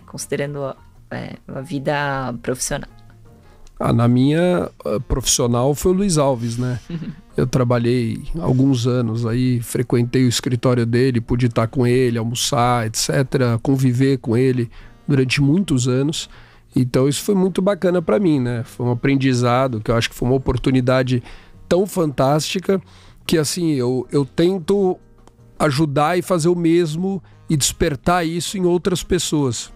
considerando a vida profissional? Na minha profissional foi o Luiz Alves, né? Eu trabalhei alguns anos aí, frequentei o escritório dele, pude estar com ele, almoçar, etc., conviver com ele durante muitos anos. Então isso foi muito bacana para mim, né? Foi um aprendizado que eu acho que foi uma oportunidade tão fantástica que, assim, eu tento ajudar e fazer o mesmo e despertar isso em outras pessoas.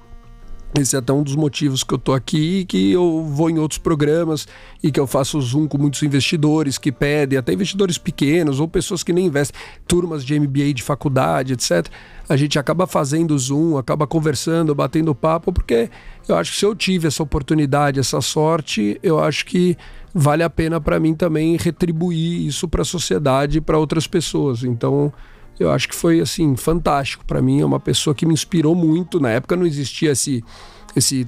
Esse é até um dos motivos que eu tô aqui, que eu vou em outros programas e que eu faço Zoom com muitos investidores que pedem, até investidores pequenos ou pessoas que nem investem, turmas de MBA de faculdade, etc. A gente acaba fazendo Zoom, acaba conversando, batendo papo, porque eu acho que se eu tive essa oportunidade, essa sorte, eu acho que vale a pena para mim também retribuir isso para a sociedade e para outras pessoas. Então, eu acho que foi, assim, fantástico. Para mim, é uma pessoa que me inspirou muito. Na época não existia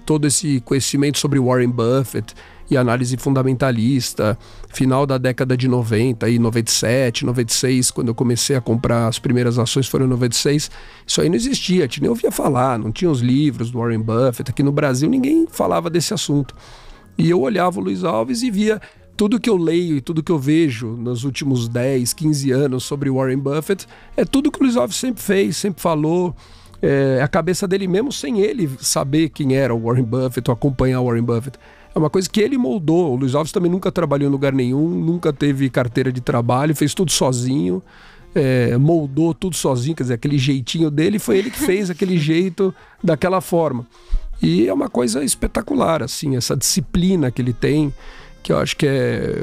todo esse conhecimento sobre Warren Buffett e análise fundamentalista. Final da década de 90, aí 97, 96, quando eu comecei a comprar as primeiras ações foram em 96. Isso aí não existia, a gente nem ouvia falar, não tinha os livros do Warren Buffett. Aqui no Brasil ninguém falava desse assunto. E eu olhava o Luiz Alves e via tudo que eu leio e tudo que eu vejo nos últimos 10, 15 anos sobre Warren Buffett, é tudo que o Luiz Alves sempre fez, sempre falou. É a cabeça dele mesmo, sem ele saber quem era o Warren Buffett ou acompanhar o Warren Buffett. É uma coisa que ele moldou. O Luiz Alves também nunca trabalhou em lugar nenhum, nunca teve carteira de trabalho, fez tudo sozinho, moldou tudo sozinho, quer dizer, aquele jeitinho dele, foi ele que fez aquele jeito daquela forma. E é uma coisa espetacular, assim, essa disciplina que ele tem, que eu acho que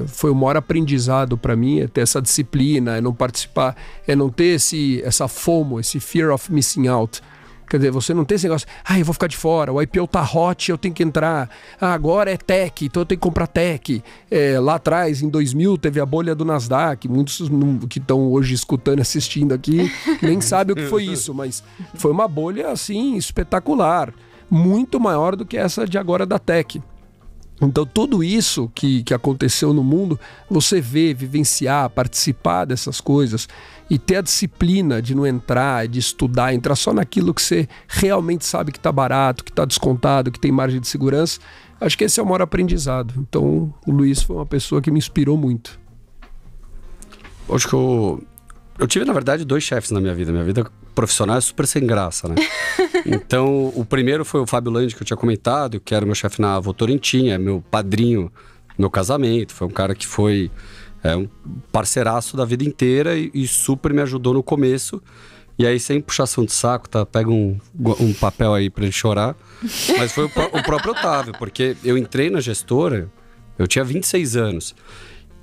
foi o maior aprendizado para mim, é ter essa disciplina, é não participar, é não ter essa FOMO, esse fear of missing out. Quer dizer, você não tem esse negócio, eu vou ficar de fora, o IPO tá hot, eu tenho que entrar, agora é tech, então eu tenho que comprar tech. Lá atrás, em 2000, teve a bolha do Nasdaq, muitos que estão hoje escutando, assistindo aqui, nem sabem o que foi isso, mas foi uma bolha, assim, espetacular, muito maior do que essa de agora da tech. Então, tudo isso que aconteceu no mundo, você vê, vivenciar, participar dessas coisas e ter a disciplina de não entrar, de estudar, entrar só naquilo que você realmente sabe que está barato, que está descontado, que tem margem de segurança, acho que esse é o maior aprendizado. Então, o Luiz foi uma pessoa que me inspirou muito. Acho que eu tive, na verdade, 2 chefes na minha vida. Minha vida profissional é super sem graça, né? Então, o primeiro foi o Fábio Landi, que eu tinha comentado, que era meu chefe na Votorantim, é meu padrinho no meu casamento. Foi um cara que foi um parceiraço da vida inteira e super me ajudou no começo. E aí, sem puxação de saco, tá? Pega um papel aí pra ele chorar. Mas foi o próprio Otávio, porque eu entrei na gestora, eu tinha 26 anos.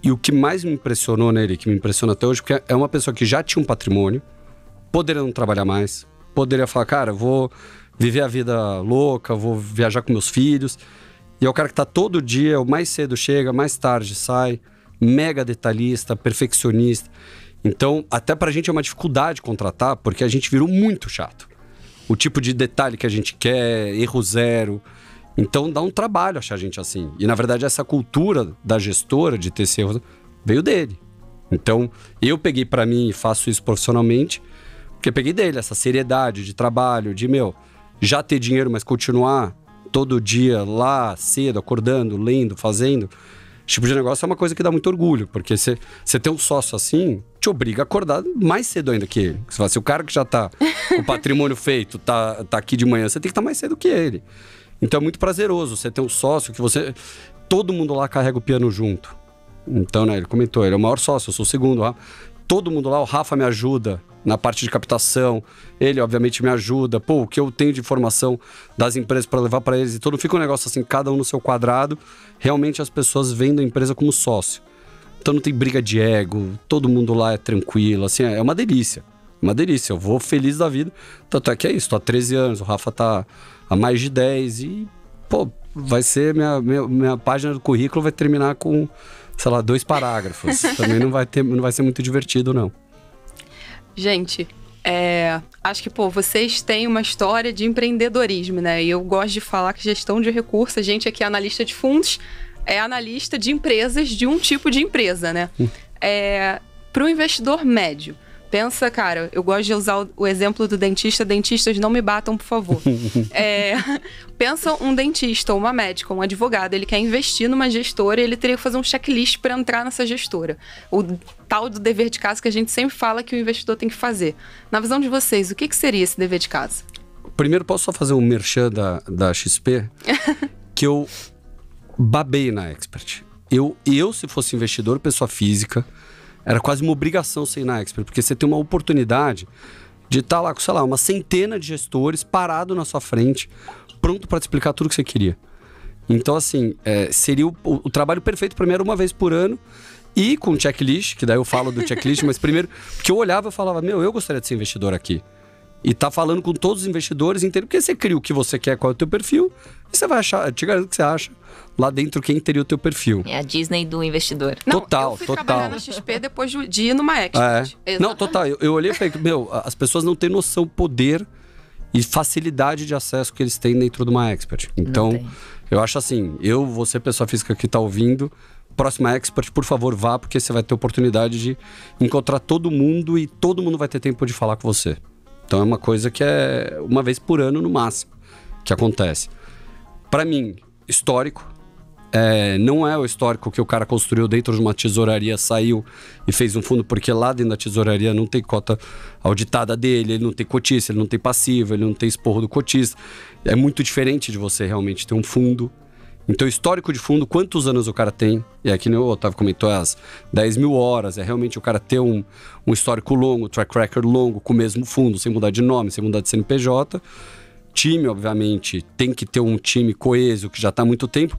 E o que mais me impressionou nele, que me impressiona até hoje, porque é uma pessoa que já tinha um patrimônio, poderia não trabalhar mais, poderia falar, cara, vou viver a vida louca, vou viajar com meus filhos. E é o cara que tá todo dia, o mais cedo chega, mais tarde sai, mega detalhista, perfeccionista. Então, até pra gente é uma dificuldade contratar, porque a gente virou muito chato. O tipo de detalhe que a gente quer, erro zero. Então, dá um trabalho achar gente assim. E, na verdade, essa cultura da gestora de ter esse erro veio dele. Então, eu peguei pra mim e faço isso profissionalmente, porque eu peguei dele essa seriedade de trabalho, de, já ter dinheiro, mas continuar todo dia lá, cedo, acordando, lendo, fazendo. Esse tipo de negócio é uma coisa que dá muito orgulho, porque você ter um sócio assim, te obriga a acordar mais cedo ainda que ele. Se o cara que já tá com o patrimônio feito, tá aqui de manhã, você tem que estar mais cedo que ele. Então é muito prazeroso você ter um sócio que todo mundo lá carrega o piano junto. Então, né, ele comentou, ele é o maior sócio, eu sou o segundo lá. Todo mundo lá, o Rafa me ajuda na parte de captação, ele obviamente me ajuda. Pô, o que eu tenho de informação das empresas para levar para eles, e todo fica um negócio assim, cada um no seu quadrado. Realmente as pessoas veem a empresa como sócio. Então não tem briga de ego, todo mundo lá é tranquilo, assim, é uma delícia. Uma delícia, eu vou feliz da vida. Tanto é que é isso, tô há 13 anos, o Rafa tá há mais de 10 e, pô, vai ser minha página do currículo vai terminar com, sei lá, 2 parágrafos. Também não vai ser muito divertido, não. Gente, acho que, vocês têm uma história de empreendedorismo, né? E eu gosto de falar que gestão de recursos, a gente aqui é analista de fundos, é analista de empresas de um tipo de empresa, né? Para o investidor médio, pensa, cara, eu gosto de usar o exemplo do dentista. Dentistas, não me batam, por favor. Pensa um dentista, uma médica, um advogado, ele quer investir numa gestora, ele teria que fazer um checklist para entrar nessa gestora. O tal do dever de casa que a gente sempre fala que o investidor tem que fazer. Na visão de vocês, o que seria esse dever de casa? Primeiro, posso só fazer um merchan da XP? Que eu babei na Expert. Eu, se fosse investidor, pessoa física, era quase uma obrigação ser na Expert, porque você tem uma oportunidade de estar lá com, sei lá, uma centena de gestores parado na sua frente, pronto para te explicar tudo que você queria. Então, assim, seria o trabalho perfeito para mim, era uma vez por ano, e com checklist, que daí eu falo do checklist, mas primeiro, que eu olhava e falava, eu gostaria de ser investidor aqui. E tá falando com todos os investidores inteiros, porque você cria o que você quer, qual é o teu perfil, e você vai achar, eu te garanto que você acha lá dentro quem teria o teu perfil. É a Disney do investidor. Eu fui trabalhar na XP depois de ir numa Expert. Não, total. Eu olhei e falei, as pessoas não têm noção, poder e facilidade de acesso que eles têm dentro de uma Expert. Então, eu acho assim, você, pessoa física que tá ouvindo, próxima Expert, por favor, vá, porque você vai ter oportunidade de encontrar todo mundo e todo mundo vai ter tempo de falar com você. Então é uma coisa que é uma vez por ano no máximo que acontece. Para mim, histórico, não é o histórico que o cara construiu dentro de uma tesouraria, saiu e fez um fundo, porque lá dentro da tesouraria não tem cota auditada dele, ele não tem cotista, ele não tem passivo, ele não tem esporro do cotista. É muito diferente de você realmente ter um fundo. Então, histórico de fundo, quantos anos o cara tem? E aqui o Otávio comentou, as 10 mil horas. É realmente o cara ter um histórico longo, track record longo, com o mesmo fundo, sem mudar de nome, sem mudar de CNPJ. Time, obviamente, tem que ter um time coeso, que já está há muito tempo.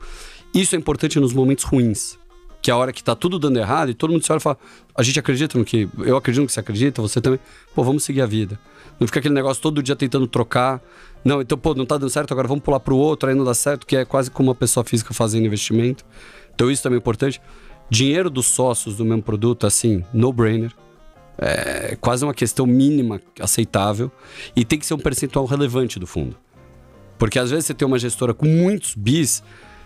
Isso é importante nos momentos ruins, que é a hora que está tudo dando errado e todo mundo se olha e fala, a gente acredita no que... Eu acredito no que você acredita, você também. Pô, vamos seguir a vida. Não fica aquele negócio todo dia tentando trocar. Não, então, não tá dando certo, agora vamos pular pro outro, aí não dá certo, que é quase como uma pessoa física fazendo investimento. Então isso também é importante. Dinheiro dos sócios do mesmo produto, assim, no-brainer. É quase uma questão mínima aceitável. E tem que ser um percentual relevante do fundo. Porque às vezes você tem uma gestora com muitos bis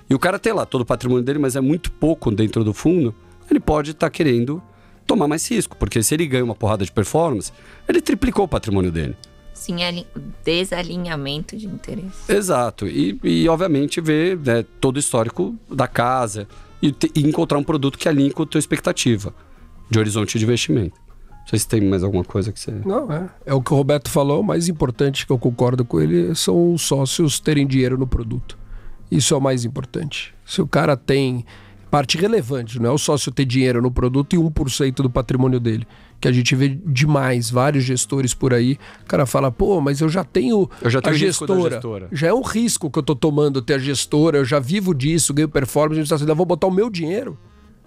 E o cara tem lá todo o patrimônio dele, mas é muito pouco dentro do fundo, ele pode estar querendo tomar mais risco, porque se ele ganha uma porrada de performance, ele triplicou o patrimônio dele. Sim, desalinhamento de interesse. Exato. E obviamente, ver, né, todo o histórico da casa e encontrar um produto que alinhe com a tua expectativa de horizonte de investimento. Não sei se tem mais alguma coisa que você... Não, é o que o Roberto falou. O mais importante, que eu concordo com ele, são os sócios terem dinheiro no produto. Isso é o mais importante. Se o cara tem... Parte relevante, não é o sócio ter dinheiro no produto e 1% do patrimônio dele. Que a gente vê demais, vários gestores por aí. O cara fala, pô, mas eu já tenho a gestora. Já é um risco que eu tô tomando ter a gestora, eu já vivo disso, ganho performance, a gente tá vou botar o meu dinheiro.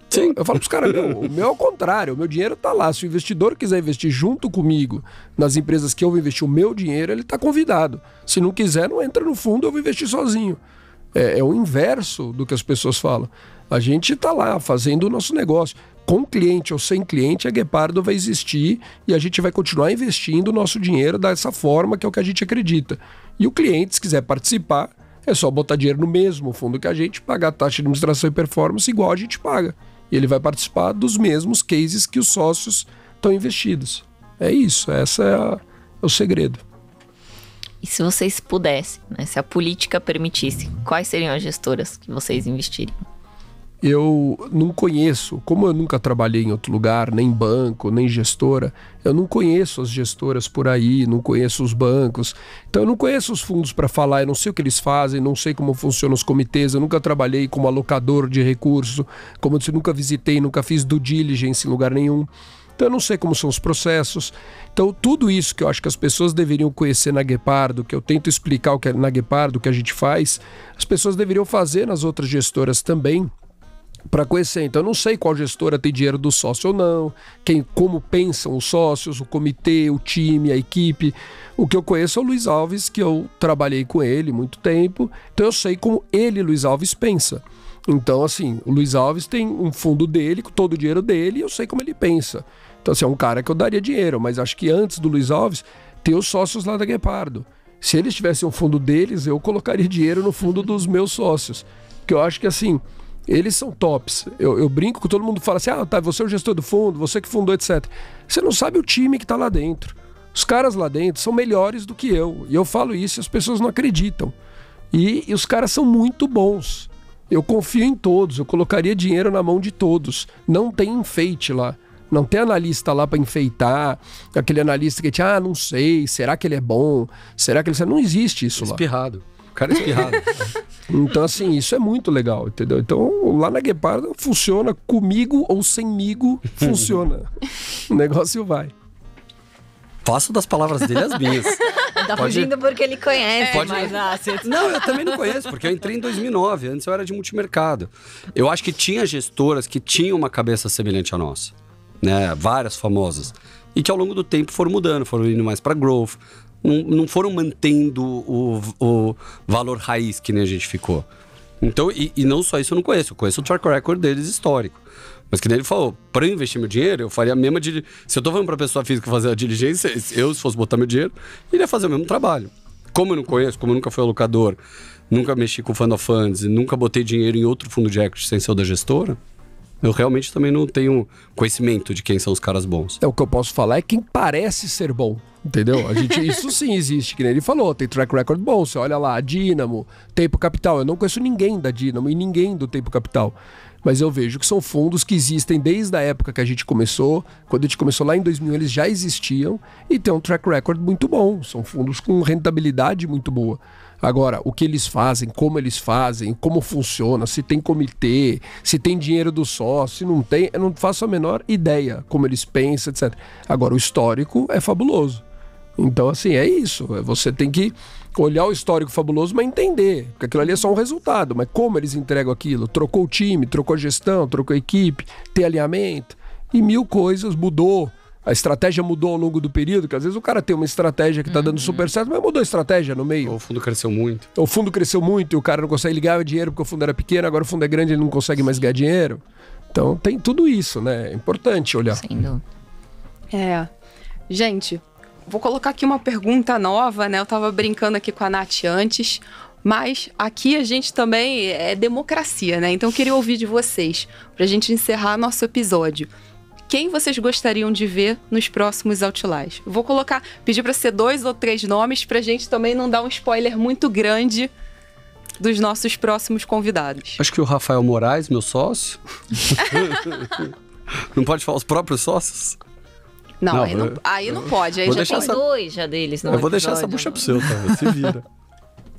Sim. Eu falo pros caras, o meu é o contrário, o meu dinheiro tá lá. Se o investidor quiser investir junto comigo nas empresas que eu vou investir o meu dinheiro, ele tá convidado. Se não quiser, não entra no fundo, eu vou investir sozinho. É o inverso do que as pessoas falam. A gente tá lá fazendo o nosso negócio. Com cliente ou sem cliente, a Guepardo vai existir e a gente vai continuar investindo o nosso dinheiro dessa forma, que é o que a gente acredita. E o cliente, se quiser participar, é só botar dinheiro no mesmo fundo que a gente, pagar a taxa de administração e performance igual a gente paga. E ele vai participar dos mesmos cases que os sócios estão investidos. É isso, esse é o segredo. E se vocês pudessem, né, se a política permitisse, quais seriam as gestoras que vocês investiriam? Eu não conheço, como eu nunca trabalhei em outro lugar, nem banco, nem gestora, eu não conheço as gestoras por aí, não conheço os bancos, então eu não conheço os fundos para falar, eu não sei o que eles fazem, não sei como funcionam os comitês, eu nunca trabalhei como alocador de recurso, como eu disse, nunca visitei, nunca fiz due diligence em lugar nenhum, então eu não sei como são os processos. Então tudo isso que eu acho que as pessoas deveriam conhecer na Guepardo, que eu tento explicar o que é na Guepardo, o que a gente faz, as pessoas deveriam fazer nas outras gestoras também, para conhecer. Então eu não sei qual gestora tem dinheiro do sócio ou não, como pensam os sócios, o comitê, o time, a equipe. O que eu conheço é o Luiz Alves, que eu trabalhei com ele muito tempo, então eu sei como ele, Luiz Alves, pensa. Então assim, o Luiz Alves tem um fundo dele, com todo o dinheiro dele, e eu sei como ele pensa. Então assim, é um cara que eu daria dinheiro, mas acho que antes do Luiz Alves, tem os sócios lá da Guepardo. Se eles tivessem um fundo deles, eu colocaria dinheiro no fundo dos meus sócios. Porque eu acho que assim, eles são tops. Eu brinco que todo mundo fala assim, tá, você é o gestor do fundo, você que fundou, etc. Você não sabe o time que tá lá dentro. Os caras lá dentro são melhores do que eu. E eu falo isso e as pessoas não acreditam. E os caras são muito bons. Eu confio em todos, eu colocaria dinheiro na mão de todos. Não tem enfeite lá. Não tem analista lá para enfeitar. Aquele analista que diz, não sei, será que ele é bom? Será que ele... Não existe isso lá. Espirrado. O cara é espirrado. Então, assim, isso é muito legal, entendeu? Então, lá na Guepardo funciona, comigo ou semigo, funciona. O negócio vai. Faço das palavras dele as minhas. Tá fugindo porque ele conhece, mas... Não, eu também não conheço, porque eu entrei em 2009, antes eu era de multimercado. Eu acho que tinha gestoras que tinham uma cabeça semelhante à nossa, né? Várias famosas. E que ao longo do tempo foram mudando, foram indo mais para growth. Não foram mantendo o valor raiz que nem a gente ficou. Então, e não só isso eu não conheço. Eu conheço o track record deles histórico. Mas que nem ele falou, para eu investir meu dinheiro, eu faria a mesma... Se eu tô falando pra pessoa física fazer a diligência, eu, se fosse botar meu dinheiro, iria fazer o mesmo trabalho. Como eu não conheço, como eu nunca fui alocador, nunca mexi com fund of funds, nunca botei dinheiro em outro fundo de equity sem ser o da gestora, eu realmente também não tenho conhecimento de quem são os caras bons. O que eu posso falar é quem parece ser bom, entendeu? Isso sim existe, que nem ele falou, tem track record bom, você olha lá, a Dínamo, Tempo Capital, eu não conheço ninguém da Dínamo e ninguém do Tempo Capital, mas eu vejo que são fundos que existem desde a época que a gente começou, quando a gente começou lá em 2000 eles já existiam e tem um track record muito bom, são fundos com rentabilidade muito boa. Agora, o que eles fazem, como funciona, se tem comitê, se tem dinheiro do sócio, se não tem, eu não faço a menor ideia como eles pensam, etc. Agora, o histórico é fabuloso. Então, assim, é isso. Você tem que olhar o histórico fabuloso, mas entender, porque aquilo ali é só um resultado, mas como eles entregam aquilo? Trocou o time, trocou a gestão, trocou a equipe, tem alinhamento, e mil coisas, mudou. A estratégia mudou ao longo do período, que às vezes o cara tem uma estratégia que está dando super certo, mas mudou a estratégia no meio. Ou o fundo cresceu muito. O fundo cresceu muito e o cara não consegue ligar o dinheiro porque o fundo era pequeno, agora o fundo é grande e ele não consegue mais ganhar dinheiro. Então tem tudo isso, né? É importante olhar. Sem dúvida. Gente, vou colocar aqui uma pergunta nova, né? Eu tava brincando aqui com a Nath antes. Mas aqui a gente também é democracia, né? Então eu queria ouvir de vocês, pra gente encerrar nosso episódio. Quem vocês gostariam de ver nos próximos Outliers? Vou pedir pra ser 2 ou 3 nomes, pra gente também não dar um spoiler muito grande dos nossos próximos convidados. Acho que o Rafael Moraes, meu sócio. Não pode falar os próprios sócios? Não, aí não pode. Aí já tem 2 já deles. Eu vou deixar essa bucha pro seu, tá? Se vira.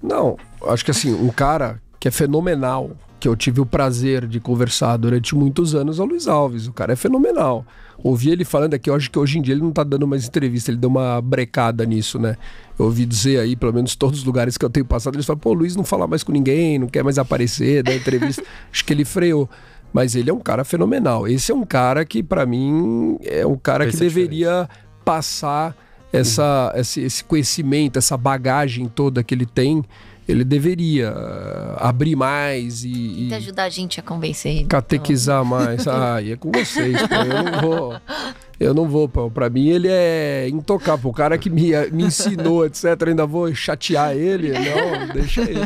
Não, acho que assim, um cara que é fenomenal, que eu tive o prazer de conversar durante muitos anos, é o Luiz Alves. O cara é fenomenal. Ouvi ele falando aqui, eu acho que hoje em dia ele não tá dando mais entrevista, ele deu uma brecada nisso, né? Eu ouvi dizer aí, pelo menos todos os lugares que eu tenho passado, eles falam, pô, o Luiz não fala mais com ninguém, não quer mais aparecer, dar entrevista. Acho que ele freou. Mas ele é um cara fenomenal. Esse é um cara que, pra mim, é um cara que deveria passar esse conhecimento, essa bagagem toda que ele tem. Ele deveria abrir mais e ajudar a gente a convencer ele. Catequizar mais. E é com vocês, pô. Eu não vou, pô. Pra mim ele é intocável. O cara que me ensinou, etc. Eu ainda vou chatear ele. Não, deixa ele.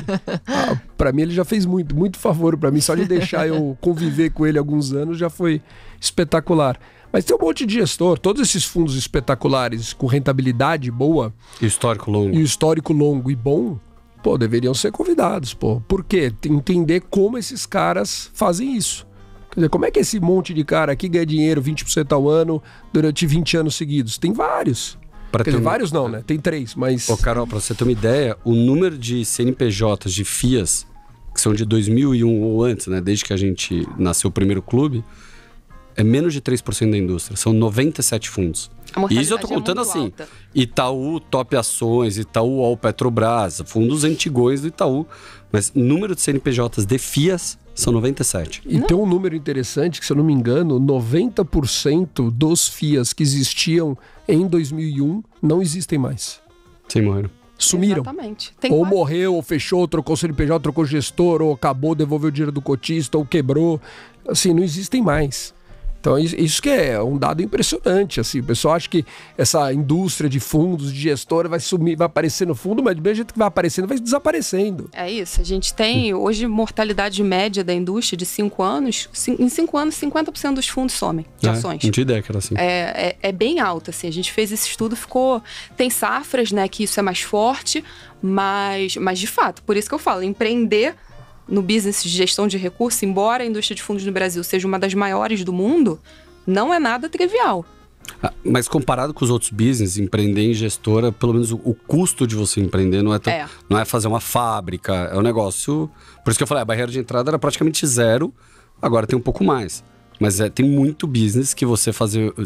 Pra mim ele já fez muito favor pra mim. Só de deixar eu conviver com ele alguns anos já foi espetacular. Mas tem um monte de gestor, todos esses fundos espetaculares com rentabilidade boa. E histórico longo. E histórico longo e bom, pô, deveriam ser convidados, pô. Por quê? Entender como esses caras fazem isso. Quer dizer, como é que esse monte de cara aqui ganha dinheiro 20% ao ano durante 20 anos seguidos? Tem vários. Quer dizer, vários não, né? Tem 3, mas... Ô, Carol, pra você ter uma ideia, o número de CNPJs, de FIAs, que são de 2001 ou antes, né? Desde que a gente nasceu o primeiro clube, é menos de 3% da indústria. São 97 fundos. E isso eu tô contando assim. Alta. Itaú, Top Ações, Itaú, All Petrobras, fundos antigões do Itaú. Mas número de CNPJs de FIAs são 97. E tem um número interessante que, se eu não me engano, 90% dos FIAs que existiam em 2001 não existem mais. Sim, morreram. Sumiram. Exatamente. Ou morreu, ou fechou, trocou o CNPJ, trocou gestor, ou acabou, devolveu o dinheiro do cotista, ou quebrou. Assim, não existem mais. Então isso que é um dado impressionante, assim, o pessoal acha que essa indústria de fundos, de gestora vai sumir, vai aparecer no fundo, mas do mesmo jeito que vai aparecendo, vai desaparecendo. É isso, a gente tem hoje mortalidade média da indústria de 5 anos, em 5 anos 50% dos fundos somem de ações. Não tinha ideia que era assim. É bem alta, assim, a gente fez esse estudo, tem safras, né, que isso é mais forte, mas de fato, por isso que eu falo, empreender no business de gestão de recursos, embora a indústria de fundos no Brasil seja uma das maiores do mundo, não é nada trivial. Mas comparado com os outros business, empreender em gestora, pelo menos o custo de você empreender não é fazer uma fábrica, é um negócio... Por isso que eu falei, a barreira de entrada era praticamente zero, agora tem um pouco mais. Mas tem muito business que você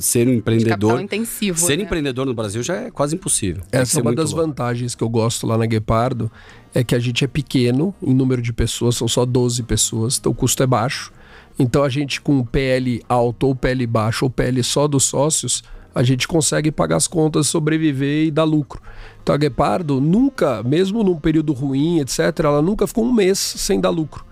ser um empreendedor... Capital intensivo, Ser empreendedor no Brasil já é quase impossível. Essa é uma das vantagens que eu gosto lá na Guepardo, é que a gente é pequeno em número de pessoas, são só 12 pessoas, então o custo é baixo. Então a gente com PL alto ou PL baixo ou PL só dos sócios, a gente consegue pagar as contas, sobreviver e dar lucro. Então a Guepardo nunca, mesmo num período ruim, etc., ela nunca ficou um mês sem dar lucro.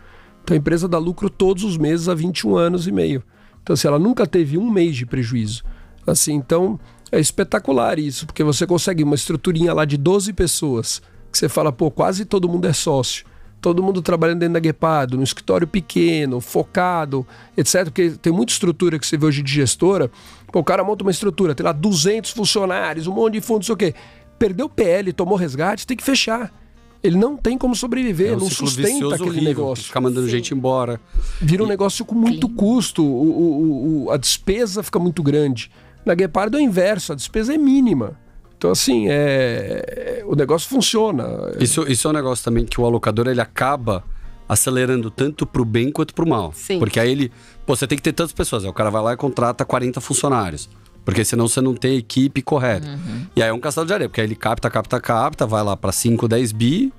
Então a empresa dá lucro todos os meses há 21 anos e meio. Então assim, ela nunca teve um mês de prejuízo. Assim, então é espetacular isso, porque você consegue uma estruturinha lá de 12 pessoas, que você fala, pô, quase todo mundo é sócio. Todo mundo trabalhando dentro da Guepardo, num escritório pequeno, focado, etc. Porque tem muita estrutura que você vê hoje de gestora. Pô, o cara monta uma estrutura, tem lá 200 funcionários, um monte de fundos, não sei o quê. Perdeu o PL, tomou resgate, tem que fechar. Ele não tem como sobreviver, não sustenta aquele negócio. Ficar mandando gente embora. Vira um negócio com muito custo, a despesa fica muito grande. Na Guepardo é o inverso, a despesa é mínima. Então, assim, o negócio funciona. Isso é um negócio também que o alocador ele acaba acelerando tanto pro bem quanto pro mal. Sim. Porque aí você tem que ter tantas pessoas. Aí o cara vai lá e contrata 40 funcionários. Porque senão você não tem a equipe correta. Uhum. E aí é um castelo de areia, porque aí ele capta, vai lá para 5, 10 bi.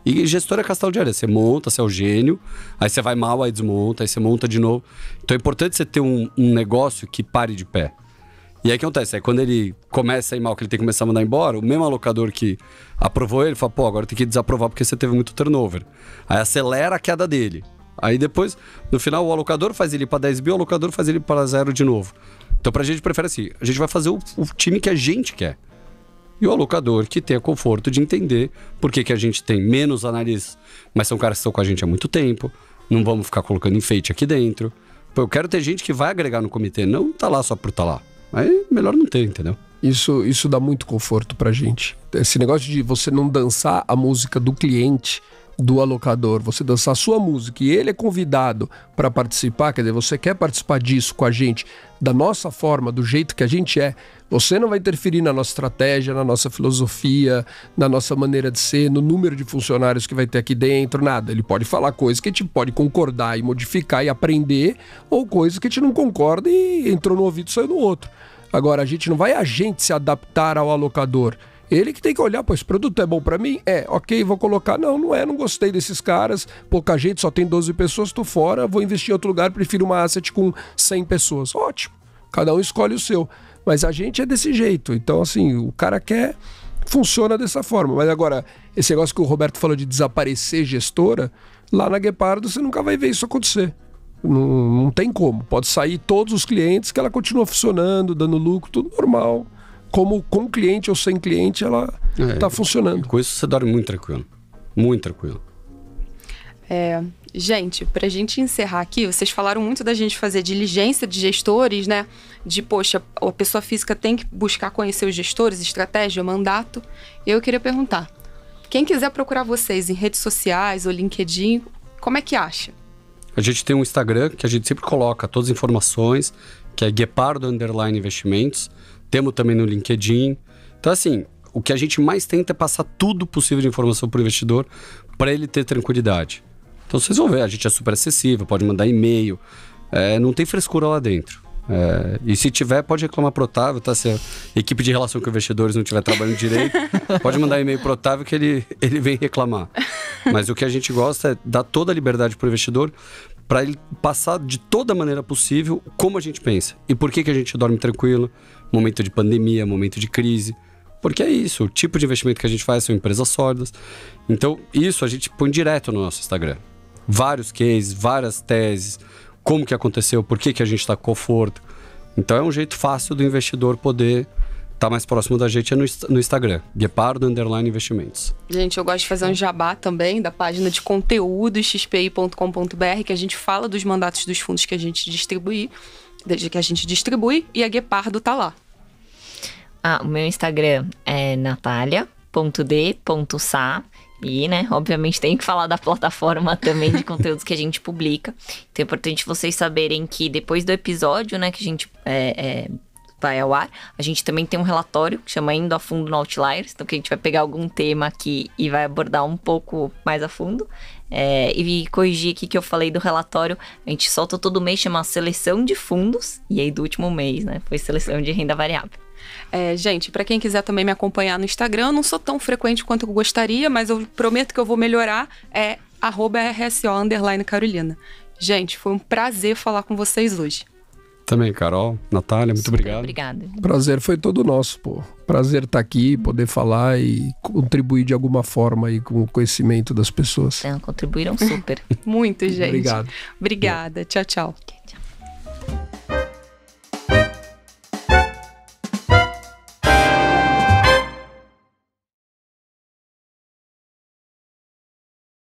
E gestor é castelo de areia. Você monta, você é o gênio, aí você vai mal, aí desmonta, aí você monta de novo. Então é importante você ter um negócio que pare de pé. E aí o que acontece? Aí quando ele começa a ir mal, que ele tem que começar a mandar embora, o mesmo alocador que aprovou ele fala, pô, agora tem que desaprovar porque você teve muito turnover. Aí acelera a queda dele. Aí depois, no final, o alocador faz ele para 10 bi, o alocador faz ele para 0 de novo. Então pra gente prefere assim, a gente vai fazer o time que a gente quer. E o alocador que tenha conforto de entender por que a gente tem menos analistas, mas são caras que estão com a gente há muito tempo, não vamos ficar colocando enfeite aqui dentro. Pô, eu quero ter gente que vai agregar no comitê, não tá lá só por tá lá. Aí melhor não ter, entendeu? Isso dá muito conforto pra gente. Esse negócio de você não dançar a música do cliente, do alocador, você dançar a sua música e ele é convidado para participar, quer dizer, você quer participar disso com a gente, da nossa forma, do jeito que a gente é, você não vai interferir na nossa estratégia, na nossa filosofia, na nossa maneira de ser, no número de funcionários que vai ter aqui dentro, nada. Ele pode falar coisas que a gente pode concordar e modificar e aprender, ou coisas que a gente não concorda e entrou no ouvido e saiu no outro. Agora, a gente não vai se adaptar ao alocador. Ele que tem que olhar, pô, esse produto é bom pra mim? É, ok, vou colocar. Não é, não gostei desses caras, pouca gente, só tem 12 pessoas, tô fora, vou investir em outro lugar, prefiro uma asset com 100 pessoas. Ótimo, cada um escolhe o seu. Mas a gente é desse jeito, então assim, o cara quer, funciona dessa forma. Mas agora, esse negócio que o Roberto falou de desaparecer gestora, lá na Guepardo você nunca vai ver isso acontecer. Não tem como, pode sair todos os clientes que ela continua funcionando, dando lucro, tudo normal. Como com cliente ou sem cliente, ela tá funcionando. Com isso você dorme muito tranquilo. Muito tranquilo. Gente, pra gente encerrar aqui, vocês falaram muito da gente fazer diligência de gestores, né? De, poxa, a pessoa física tem que buscar conhecer os gestores, estratégia, mandato. Eu queria perguntar, quem quiser procurar vocês em redes sociais ou LinkedIn, como é que acha? A gente tem um Instagram que a gente sempre coloca todas as informações, que é Guepardo_Investimentos. Temos também no LinkedIn. Então, assim, o que a gente mais tenta é passar tudo possível de informação para o investidor, para ele ter tranquilidade. Então, vocês vão ver, a gente é super acessível, pode mandar e-mail, não tem frescura lá dentro. E se tiver, pode reclamar pro Otávio, tá? Se a equipe de relação com investidores não estiver trabalhando direito, pode mandar e-mail pro Otávio que ele vem reclamar. Mas o que a gente gosta é dar toda a liberdade pro investidor para ele passar de toda maneira possível como a gente pensa. E por que a gente dorme tranquilo? Momento de pandemia, momento de crise. Porque é isso, o tipo de investimento que a gente faz são empresas sólidas. Então, isso a gente põe direto no nosso Instagram. Vários cases, várias teses, como que aconteceu, por que a gente está com conforto. Então, é um jeito fácil do investidor poder estar mais próximo da gente no Instagram, Guepardo_Investimentos. Gente, eu gosto de fazer um jabá também da página de conteúdo xpi.com.br, que a gente fala dos mandatos dos fundos que a gente distribui, e a Guepardo tá lá. O meu Instagram é natalia.d.sa e, né, obviamente tem que falar da plataforma também de conteúdos que a gente publica. Então é importante vocês saberem que depois do episódio, né, que a gente vai ao ar, a gente também tem um relatório que chama Indo a Fundo no Outliers, então que a gente vai pegar algum tema aqui e vai abordar um pouco mais a fundo. E corrigir aqui que eu falei do relatório, a gente solta todo mês, chama Seleção de Fundos, e aí do último mês, né, foi Seleção de Renda Variável. Gente, para quem quiser também me acompanhar no Instagram, eu não sou tão frequente quanto eu gostaria, mas eu prometo que eu vou melhorar, @RSO_Carolina. Gente, foi um prazer falar com vocês hoje. Também, Carol, Natália, muito obrigado. Obrigada. Prazer foi todo nosso, pô. Prazer estar aqui, poder falar e contribuir de alguma forma aí com o conhecimento das pessoas. Contribuíram super. Muito, gente. Obrigado. Obrigada. Tchau, tchau. Tchau.